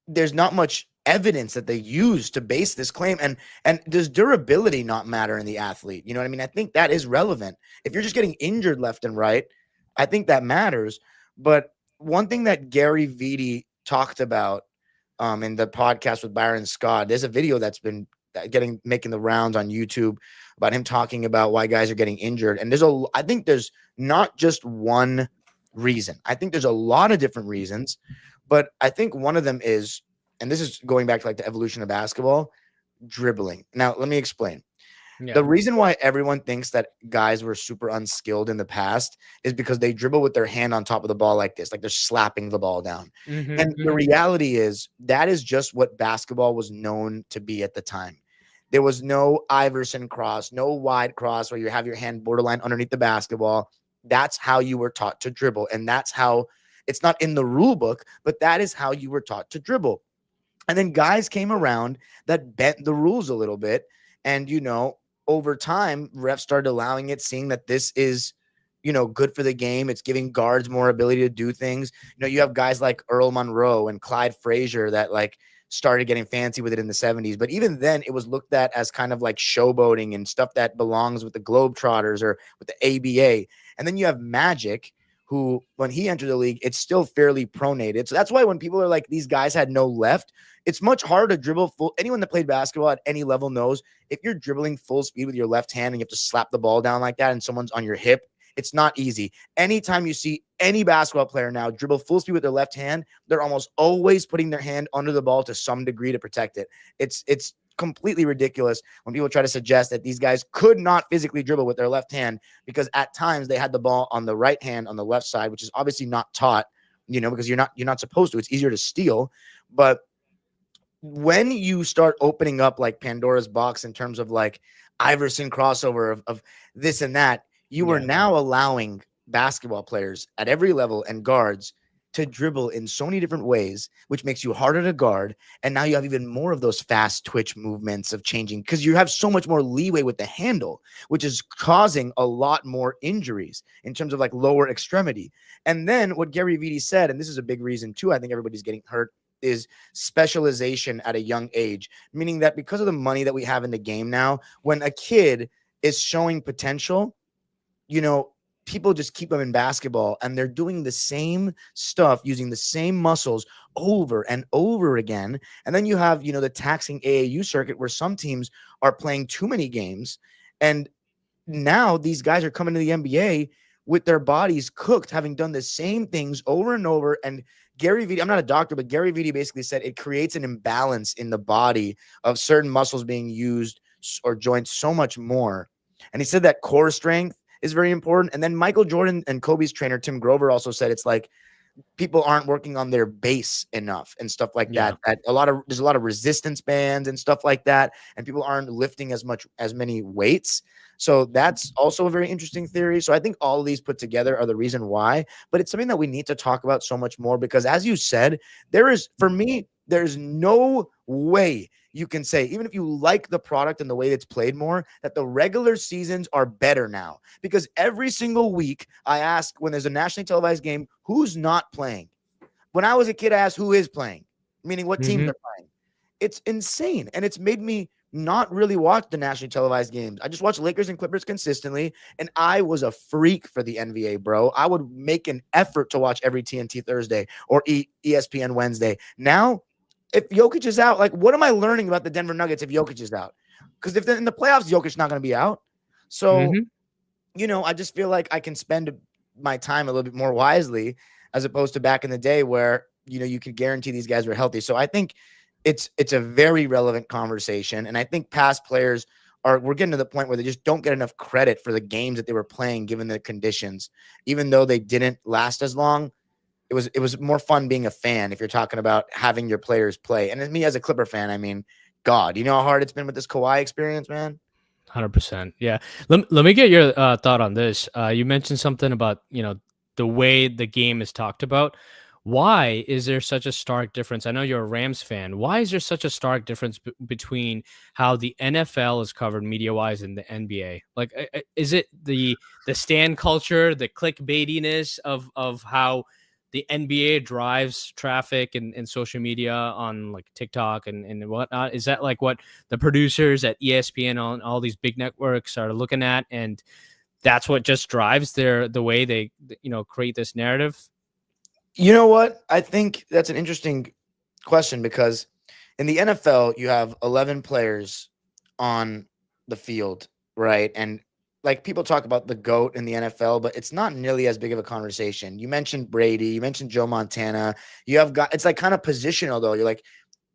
Speaker 4: there's not much evidence that they use to base this claim. And does durability not matter in the athlete? You know what I mean? I think that is relevant. If you're just getting injured left and right, I think that matters. But one thing that Gary Vitti talked about in the podcast with Byron Scott, there's a video that's been making the rounds on YouTube about him talking about why guys are getting injured. And I think there's not just one reason. I think there's a lot of different reasons, but I think one of them is, and this is going back to like the evolution of basketball, dribbling. Now, let me explain. Yeah. The reason why everyone thinks that guys were super unskilled in the past is because they dribble with their hand on top of the ball like this, like they're slapping the ball down. And the reality is that is just what basketball was known to be at the time. There was no Iverson cross, no wide cross where you have your hand borderline underneath the basketball. That's how you were taught to dribble. And that's how, it's not in the rule book, but that is how you were taught to dribble. And then guys came around that bent the rules a little bit. And, over time, refs started allowing it, seeing that this is, good for the game. It's giving guards more ability to do things. You have guys like Earl Monroe and Clyde Frazier that like started getting fancy with it in the 70s. But even then, it was looked at as kind of like showboating and stuff that belongs with the Globetrotters or with the ABA. And then you have Magic, who, when he entered the league, it's still fairly pronated. So that's why when people are like, these guys had no left, it's much harder to dribble full. Anyone that played basketball at any level knows if you're dribbling full speed with your left hand and you have to slap the ball down like that and someone's on your hip, it's not easy. Anytime you see any basketball player now dribble full speed with their left hand, they're almost always putting their hand under the ball to some degree to protect it. It's completely ridiculous when people try to suggest that these guys could not physically dribble with their left hand, because at times they had the ball on the right hand on the left side, which is obviously not taught, because you're not supposed to. It's easier to steal. But when you start opening up like Pandora's box in terms of like Iverson crossover of this and that, you are now allowing basketball players at every level and guards to dribble in so many different ways, which makes you harder to guard. And now you have even more of those fast twitch movements of changing, because you have so much more leeway with the handle, which is causing a lot more injuries in terms of like lower extremity. And then what Gary Vee said, and this is a big reason too, I think everybody's getting hurt, is specialization at a young age, meaning that because of the money that we have in the game now, when a kid is showing potential, people just keep them in basketball and they're doing the same stuff using the same muscles over and over again. And then you have, the taxing AAU circuit where some teams are playing too many games. And now these guys are coming to the NBA with their bodies cooked, having done the same things over and over. And Gary Vee, I'm not a doctor, but Gary Vee basically said it creates an imbalance in the body of certain muscles being used or joints so much more. And he said that core strength is very important. And then Michael Jordan and Kobe's trainer, Tim Grover, also said it's like people aren't working on their base enough and stuff like that. There's a lot of resistance bands and stuff like that. And people aren't lifting as many weights. So that's also a very interesting theory. So I think all of these put together are the reason why, but it's something that we need to talk about so much more, because as you said, there's no way you can say, even if you like the product and the way it's played more, that the regular seasons are better now. Because every single week I ask, when there's a nationally televised game, who's not playing? When I was a kid, I asked who is playing, meaning what teams are playing. It's insane. And it's made me not really watch the nationally televised games. I just watch Lakers and Clippers consistently. And I was a freak for the NBA, bro. I would make an effort to watch every TNT Thursday or ESPN Wednesday. Now, if Jokic is out, like, what am I learning about the Denver Nuggets if Jokic is out? Because if in the playoffs, Jokic's not going to be out. So, I just feel like I can spend my time a little bit more wisely, as opposed to back in the day where, you could guarantee these guys were healthy. So I think it's a very relevant conversation. And I think past players we're getting to the point where they just don't get enough credit for the games that they were playing, given the conditions, even though they didn't last as long. It was more fun being a fan if you're talking about having your players play. And me as a Clipper fan, I mean, God, you know how hard it's been with this Kawhi experience, man?
Speaker 3: 100%. Yeah. Let me get your thought on this. You mentioned something about, the way the game is talked about. Why is there such a stark difference? I know you're a Rams fan. Why is there such a stark difference between how the NFL is covered media-wise and the NBA? Like, is it the stand culture, the clickbaitiness of how the NBA drives traffic and social media on like TikTok and whatnot? Is that like what the producers at ESPN on all these big networks are looking at, and that's what just drives the way they create this narrative?
Speaker 4: You know what? I think that's an interesting question, because in the NFL, you have 11 players on the field, right? And like, people talk about the GOAT in the NFL, but it's not nearly as big of a conversation. You mentioned Brady, you mentioned Joe Montana. It's like kind of positional though. You're like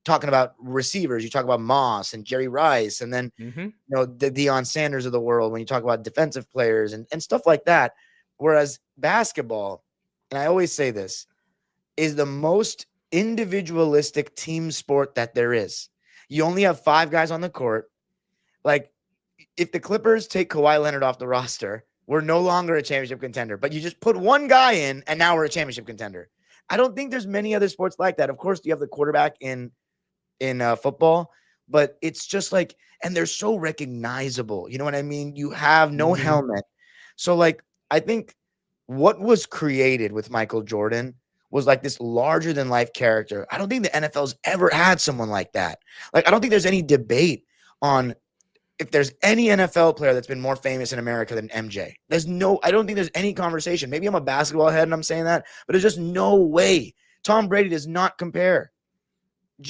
Speaker 4: talking about receivers. You talk about Moss and Jerry Rice, and then the Deion Sanders of the world when you talk about defensive players and stuff like that. Whereas basketball, and I always say this, is the most individualistic team sport that there is. You only have 5 guys on the court. Like, if the Clippers take Kawhi Leonard off the roster, we're no longer a championship contender. But you just put one guy in, and now we're a championship contender. I don't think there's many other sports like that. Of course, you have the quarterback in football, but it's just like, and they're so recognizable. You know what I mean? You have no helmet. So, like, I think what was created with Michael Jordan was like this larger than life character. I don't think the NFL's ever had someone like that. Like, I don't think there's any debate on if there's any NFL player that's been more famous in America than MJ. I don't think there's any conversation. Maybe I'm a basketball head and I'm saying that, but there's just no way. Tom Brady does not compare.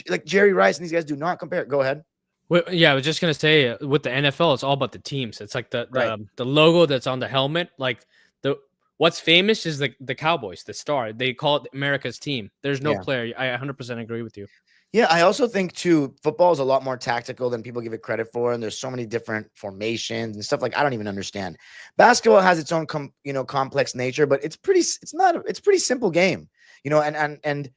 Speaker 4: Like Jerry Rice and these guys do not compare. Go ahead.
Speaker 3: Well, yeah, I was just gonna say with the NFL, it's all about the teams. It's like the logo that's on the helmet. Like what's famous is the Cowboys, the star. They call it America's team. There's no player. I 100% agree with you.
Speaker 4: Yeah, I also think too, football is a lot more tactical than people give it credit for, and there's so many different formations and stuff like I don't even understand. Basketball has its own complex nature, but it's pretty simple game. And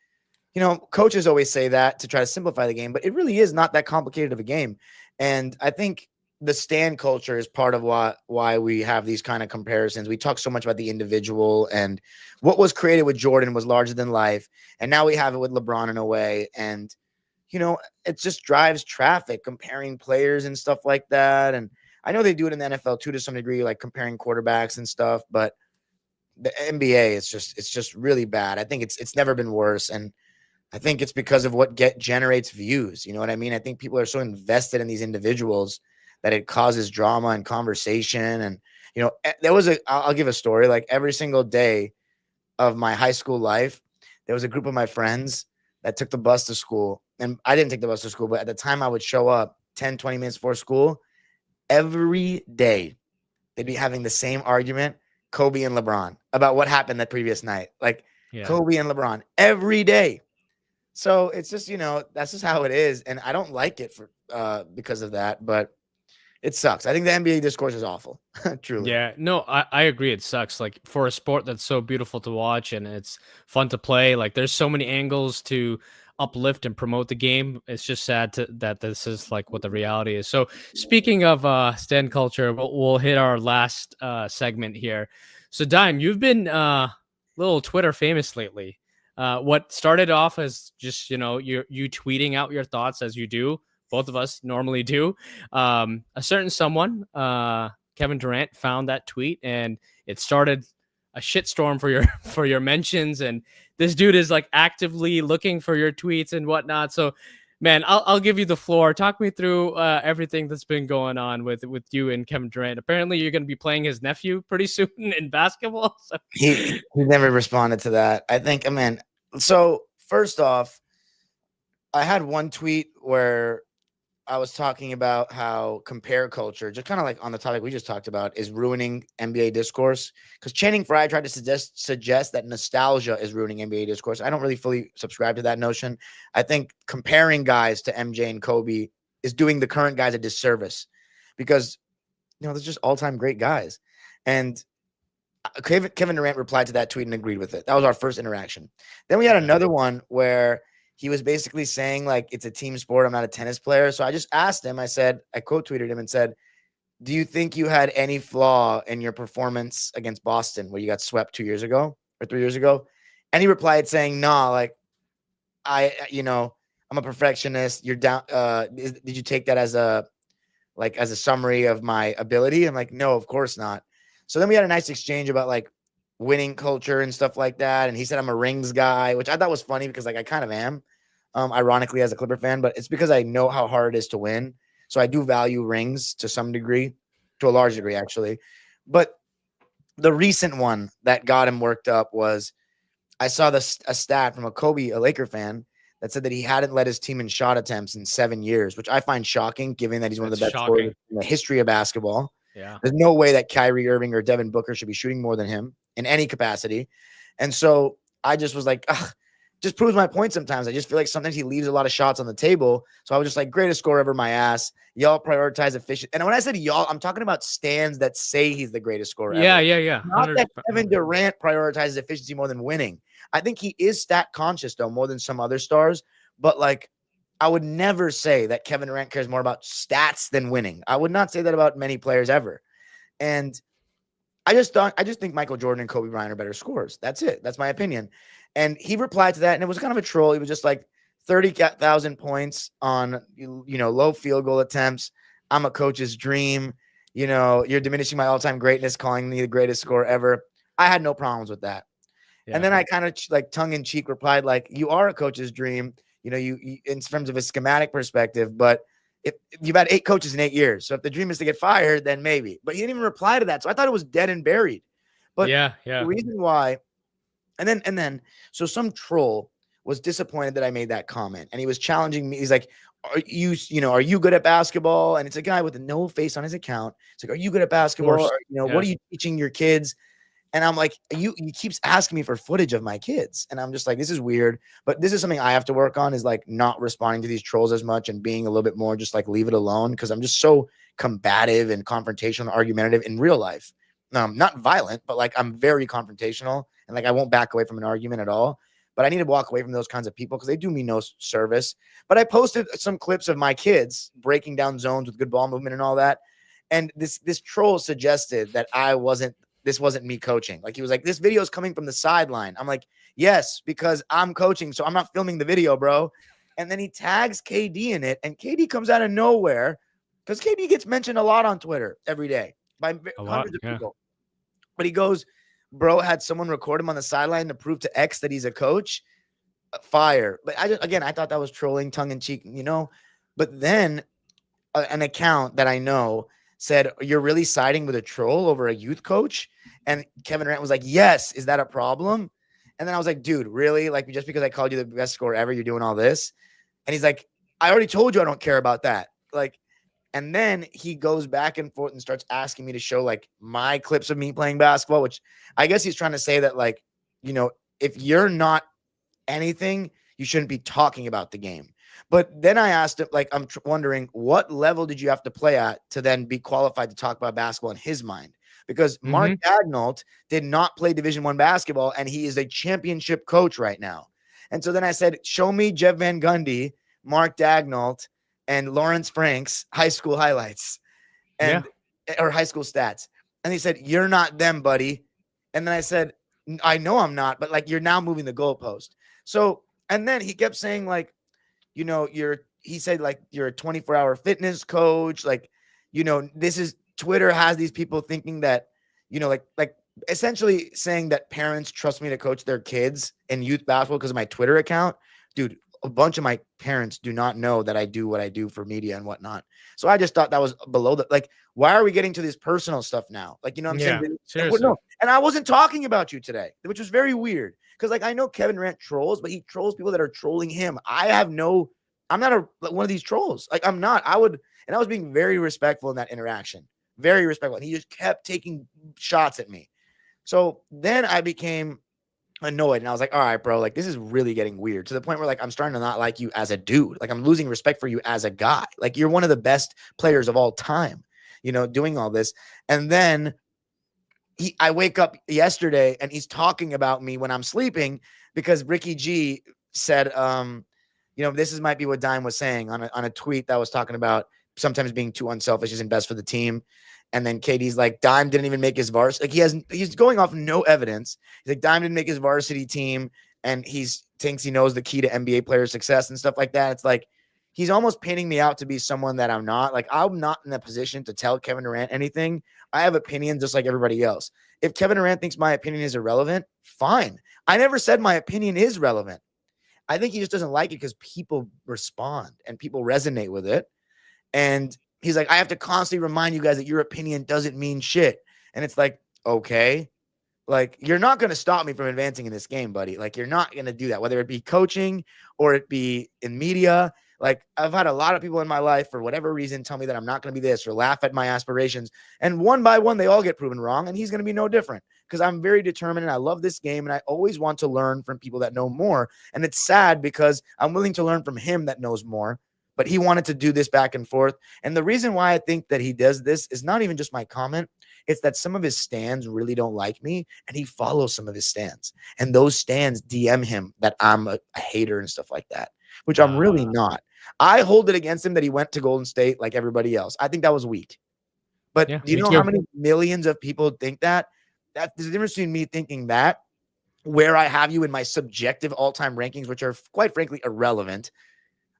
Speaker 4: coaches always say that to try to simplify the game, but it really is not that complicated of a game. And I think the stand culture is part of why we have these kind of comparisons. We talk so much about the individual, and what was created with Jordan was larger than life. And now we have it with LeBron in a way. And, it just drives traffic, comparing players and stuff like that. And I know they do it in the NFL too, to some degree, like comparing quarterbacks and stuff, but the NBA, it's just really bad. I think it's never been worse. And I think it's because of what generates views. You know what I mean? I think people are so invested in these individuals that it causes drama and conversation. And, I'll give a story. Like every single day of my high school life, there was a group of my friends that took the bus to school. And I didn't take the bus to school, but at the time I would show up 10, 20 minutes before school. Every day they'd be having the same argument, Kobe and LeBron, about what happened that previous night. Like Kobe and LeBron every day. So it's just, that's just how it is. And I don't like it because of that, but it sucks. I think the NBA discourse is awful. Truly.
Speaker 3: Yeah, no, I agree. It sucks. Like for a sport that's so beautiful to watch and it's fun to play, like there's so many angles to uplift and promote the game. It's just sad that this is like what the reality is. So speaking of stand culture, we'll hit our last segment here. So Dime, you've been little Twitter famous lately. What started off as just, you tweeting out your thoughts as you do. Both of us normally do. A certain someone, Kevin Durant, found that tweet and it started a shitstorm for your mentions. And this dude is like actively looking for your tweets and whatnot. So, man, I'll give you the floor. Talk me through everything that's been going on with you and Kevin Durant. Apparently, you're going to be playing his nephew pretty soon in basketball. So.
Speaker 4: He never responded to that. I think, man. So first off, I had one tweet where I was talking about how compare culture, just kind of like on the topic we just talked about, is ruining NBA discourse. Because Channing Frye tried to suggest that nostalgia is ruining NBA discourse. I don't really fully subscribe to that notion. I think comparing guys to MJ and Kobe is doing the current guys a disservice because, they're just all-time great guys. And Kevin Durant replied to that tweet and agreed with it. That was our first interaction. Then we had another one where he was basically saying, like, it's a team sport. I'm not a tennis player. So I just asked him, I quote tweeted him and said, do you think you had any flaw in your performance against Boston where you got swept 2 years ago or 3 years ago? And he replied saying, nah, like, I'm a perfectionist. You're down. Did you take that as a summary of my ability? I'm like, no, of course not. So then we had a nice exchange about like winning culture and stuff like that. And he said I'm a rings guy, which I thought was funny because like I kind of am, ironically, as a Clipper fan, but it's because I know how hard it is to win. So I do value rings to some degree, to a large degree, actually. But the recent one that got him worked up was I saw a stat from a Laker fan, that said that he hadn't led his team in shot attempts in 7 years, which I find shocking, given that he's one of the best scorers in the history of basketball.
Speaker 3: Yeah.
Speaker 4: There's no way that Kyrie Irving or Devin Booker should be shooting more than him in any capacity. And so I just was like, just proves my point sometimes. I just feel like sometimes he leaves a lot of shots on the table. So I was just like, greatest scorer ever, my ass. Y'all prioritize efficiency. And when I said y'all, I'm talking about stands that say he's the greatest scorer ever.
Speaker 3: Yeah.
Speaker 4: Not that Kevin Durant prioritizes efficiency more than winning. I think he is stat conscious, though, more than some other stars. But like, I would never say that Kevin Durant cares more about stats than winning. I would not say that about many players ever. And I just think Michael Jordan and Kobe Bryant are better scorers. That's it. That's my opinion. And he replied to that, and it was kind of a troll. He was just like 30,000 points on, low field goal attempts. I'm a coach's dream. You're diminishing my all-time greatness, calling me the greatest scorer ever. I had no problems with that. Yeah. And then I kind of like tongue-in-cheek replied, like, you are a coach's dream, you in terms of a schematic perspective, but if you've had 8 coaches in 8 years. So if the dream is to get fired, then maybe. But he didn't even reply to that. So I thought it was dead and buried. But
Speaker 3: Yeah.
Speaker 4: the reason why, and then, so some troll was disappointed that I made that comment, and he was challenging me. He's like, are you good at basketball? And it's a guy with no face on his account. It's like, are you good at basketball? Or, what are you teaching your kids? And I'm like, he keeps asking me for footage of my kids. And I'm just like, this is weird. But this is something I have to work on, is like not responding to these trolls as much and being a little bit more just like leave it alone. Cause I'm just so combative and confrontational and argumentative in real life. Not violent, but like I'm very confrontational and like I won't back away from an argument at all. But I need to walk away from those kinds of people because they do me no service. But I posted some clips of my kids breaking down zones with good ball movement and all that. And this troll suggested that this wasn't me coaching. Like he was like, this video is coming from the sideline. I'm like, yes, because I'm coaching. So I'm not filming the video, bro. And then he tags KD in it. And KD comes out of nowhere because KD gets mentioned a lot on Twitter every day by hundreds of people. But he goes, bro had someone record him on the sideline to prove to X that he's a coach. Fire. But I thought that was trolling, tongue in cheek, But then an account that I know said, you're really siding with a troll over a youth coach? And Kevin Durant was like, yes, is that a problem? And then I was like, dude, really? Like, just because I called you the best scorer ever, you're doing all this? And he's like, I already told you I don't care about that. Like, and then he goes back and forth and starts asking me to show like my clips of me playing basketball, which I guess he's trying to say that like, if you're not anything, you shouldn't be talking about the game. But then I asked him, like, I'm wondering, what level did you have to play at to then be qualified to talk about basketball in his mind? Because Mark Daigneault did not play Division I basketball, and he is a championship coach right now. And so then I said, show me Jeff Van Gundy, Mark Daigneault, and Lawrence Franks high school highlights or high school stats. And he said, you're not them, buddy. And then I said, I know I'm not, but like, you're now moving the goalpost. So, and then he kept saying like, he said like, you're a 24-hour fitness coach. Like, Twitter has these people thinking that, like essentially saying that parents trust me to coach their kids in youth basketball because of my Twitter account. Dude, a bunch of my parents do not know that I do what I do for media and whatnot. So I just thought that was below like, why are we getting to this personal stuff now? Like, what I'm saying?
Speaker 3: Seriously.
Speaker 4: No. And I wasn't talking about you today, which was very weird. Because like, I know Kevin Durant trolls, but he trolls people that are trolling him. I'm not one of these trolls. Like I'm not, I was being very respectful in that interaction, very respectful. And he just kept taking shots at me. So then I became annoyed and I was like, all right, bro, like this is really getting weird to the point where like I'm starting to not like you as a dude. Like I'm losing respect for you as a guy. Like you're one of the best players of all time, doing all this. And then I wake up yesterday and he's talking about me when I'm sleeping because Ricky G said, this might be what Dime was saying on a tweet that was talking about sometimes being too unselfish isn't best for the team. And then KD's like, Dime didn't even make his varsity. Like he's going off no evidence. He's like, Dime didn't make his varsity team. And thinks he knows the key to NBA player success and stuff like that. It's like, he's almost painting me out to be someone that I'm not. Like, I'm not in a position to tell Kevin Durant anything. I have opinions just like everybody else. If Kevin Durant thinks my opinion is irrelevant, fine. I never said my opinion is relevant. I think he just doesn't like it because people respond and people resonate with it. And he's like, I have to constantly remind you guys that your opinion doesn't mean shit. And it's like, okay, like you're not going to stop me from advancing in this game, buddy. Like you're not going to do that, whether it be coaching or it be in media. Like I've had a lot of people in my life for whatever reason tell me that I'm not going to be this or laugh at my aspirations. And one by one, they all get proven wrong. And he's going to be no different because I'm very determined and I love this game. And I always want to learn from people that know more. And it's sad because I'm willing to learn from him that knows more. But he wanted to do this back and forth. And the reason why I think that he does this is not even just my comment. It's that some of his stands really don't like me and he follows some of his stands. And those stands DM him that I'm a hater and stuff like that, which I'm really not. I hold it against him that he went to Golden State like everybody else. I think that was weak. But do you know how many millions of people think that? There's a difference between me thinking that, where I have you in my subjective all-time rankings, which are quite frankly irrelevant.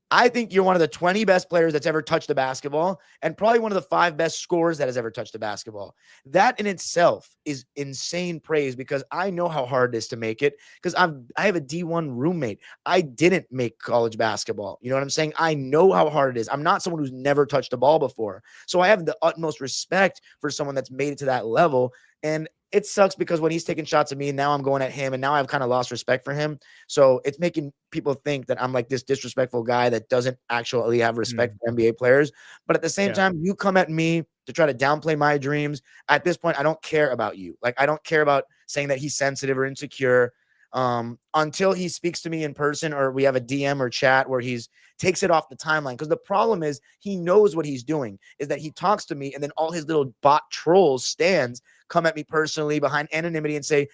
Speaker 4: I think you're one of the 20 best players that's ever touched the basketball and probably one of the 5 best scorers that has ever touched the basketball. That in itself is insane praise because I know how hard it is to make it because I have a D1 roommate. I didn't make college basketball. You know what I'm saying? I know how hard it is. I'm not someone who's never touched a ball before. So I have the utmost respect for someone that's made it to that level. And it sucks because when he's taking shots at me, now I'm going at him, and now I've kind of lost respect for him. So it's making people think that I'm like this disrespectful guy that doesn't actually have respect for NBA players. But at the same time, you come at me to try to downplay my dreams. At this point, I don't care about you. Like, I don't care about saying that he's sensitive or insecure until he speaks to me in person or we have a DM or chat where he's takes it off the timeline. Because the problem is he knows what he's doing is that he talks to me and then all his little bot trolls stands come at me personally behind anonymity and say,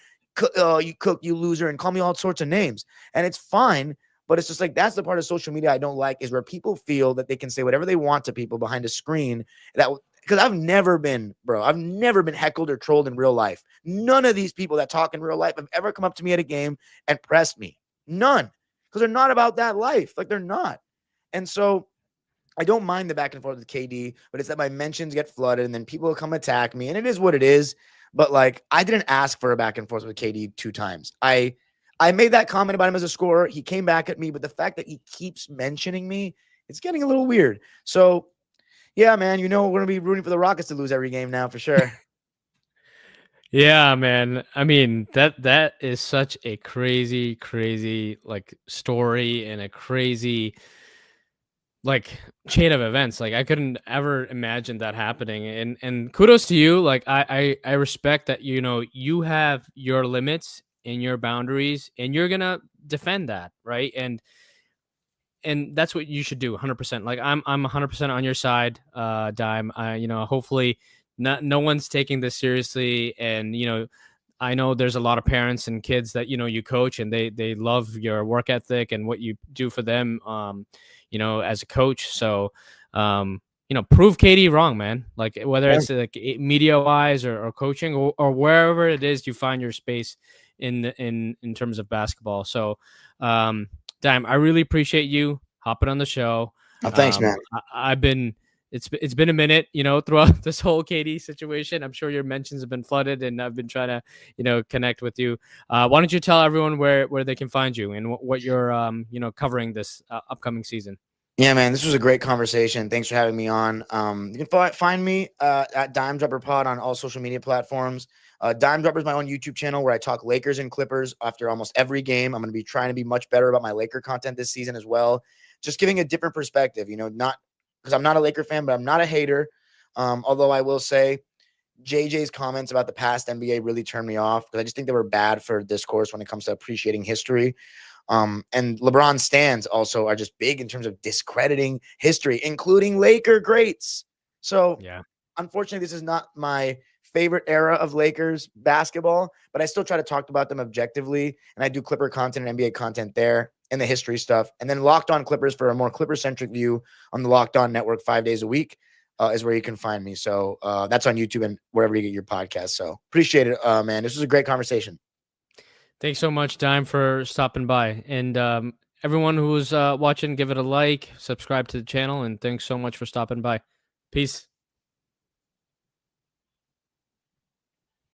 Speaker 4: you cook, you loser, and call me all sorts of names. And it's fine. But it's just like, that's the part of social media I don't like is where people feel that they can say whatever they want to people behind a screen because I've never been heckled or trolled in real life. None of these people that talk in real life have ever come up to me at a game and pressed me. None. Because they're not about that life. Like, they're not. And so I don't mind the back and forth with KD, but it's that my mentions get flooded and then people will come attack me. And it is what it is. But like, I didn't ask for a back and forth with KD 2 times. I made that comment about him as a scorer. He came back at me, but the fact that he keeps mentioning me, it's getting a little weird. So yeah, man, we're going to be rooting for the Rockets to lose every game now for sure.
Speaker 3: Yeah, man. I mean, that is such a crazy like story and a crazy like chain of events. Like, I couldn't ever imagine that happening. And kudos to you. Like, I respect that, you have your limits and your boundaries and you're gonna defend that, right? And that's what you should do. 100%. Like, I'm 100% on your side, Dime. Hopefully no one's taking this seriously. And I know there's a lot of parents and kids that you coach, and they love your work ethic and what you do for them, as a coach. So prove KD wrong, man. Like, whether it's like media wise or coaching or wherever it is you find your space in terms of basketball. So Dime, I really appreciate you hopping on the show.
Speaker 4: Oh, thanks, man.
Speaker 3: It's been a minute, throughout this whole KD situation. I'm sure your mentions have been flooded, and I've been trying to, connect with you. Why don't you tell everyone where they can find you and what you're, covering this upcoming season?
Speaker 4: Yeah, man, this was a great conversation. Thanks for having me on. You can find me at Dime Dropper Pod on all social media platforms. Dime Dropper is my own YouTube channel where I talk Lakers and Clippers after almost every game. I'm going to be trying to be much better about my Laker content this season as well. Just giving a different perspective, not because I'm not a Laker fan, but I'm not a hater. Although I will say JJ's comments about the past NBA really turned me off because I just think they were bad for discourse when it comes to appreciating history. And LeBron stans also are just big in terms of discrediting history, including Laker greats. So yeah, unfortunately, this is not my favorite era of Lakers basketball, but I still try to talk about them objectively. And I do Clipper content and NBA content there and the history stuff. And then Locked On Clippers for a more Clipper-centric view on the Locked On Network 5 days a week is where you can find me. So that's on YouTube and wherever you get your podcast. So appreciate it, man. This was a great conversation.
Speaker 3: Thanks so much, Dime, for stopping by. And everyone who's watching, give it a like, subscribe to the channel, and thanks so much for stopping by. Peace.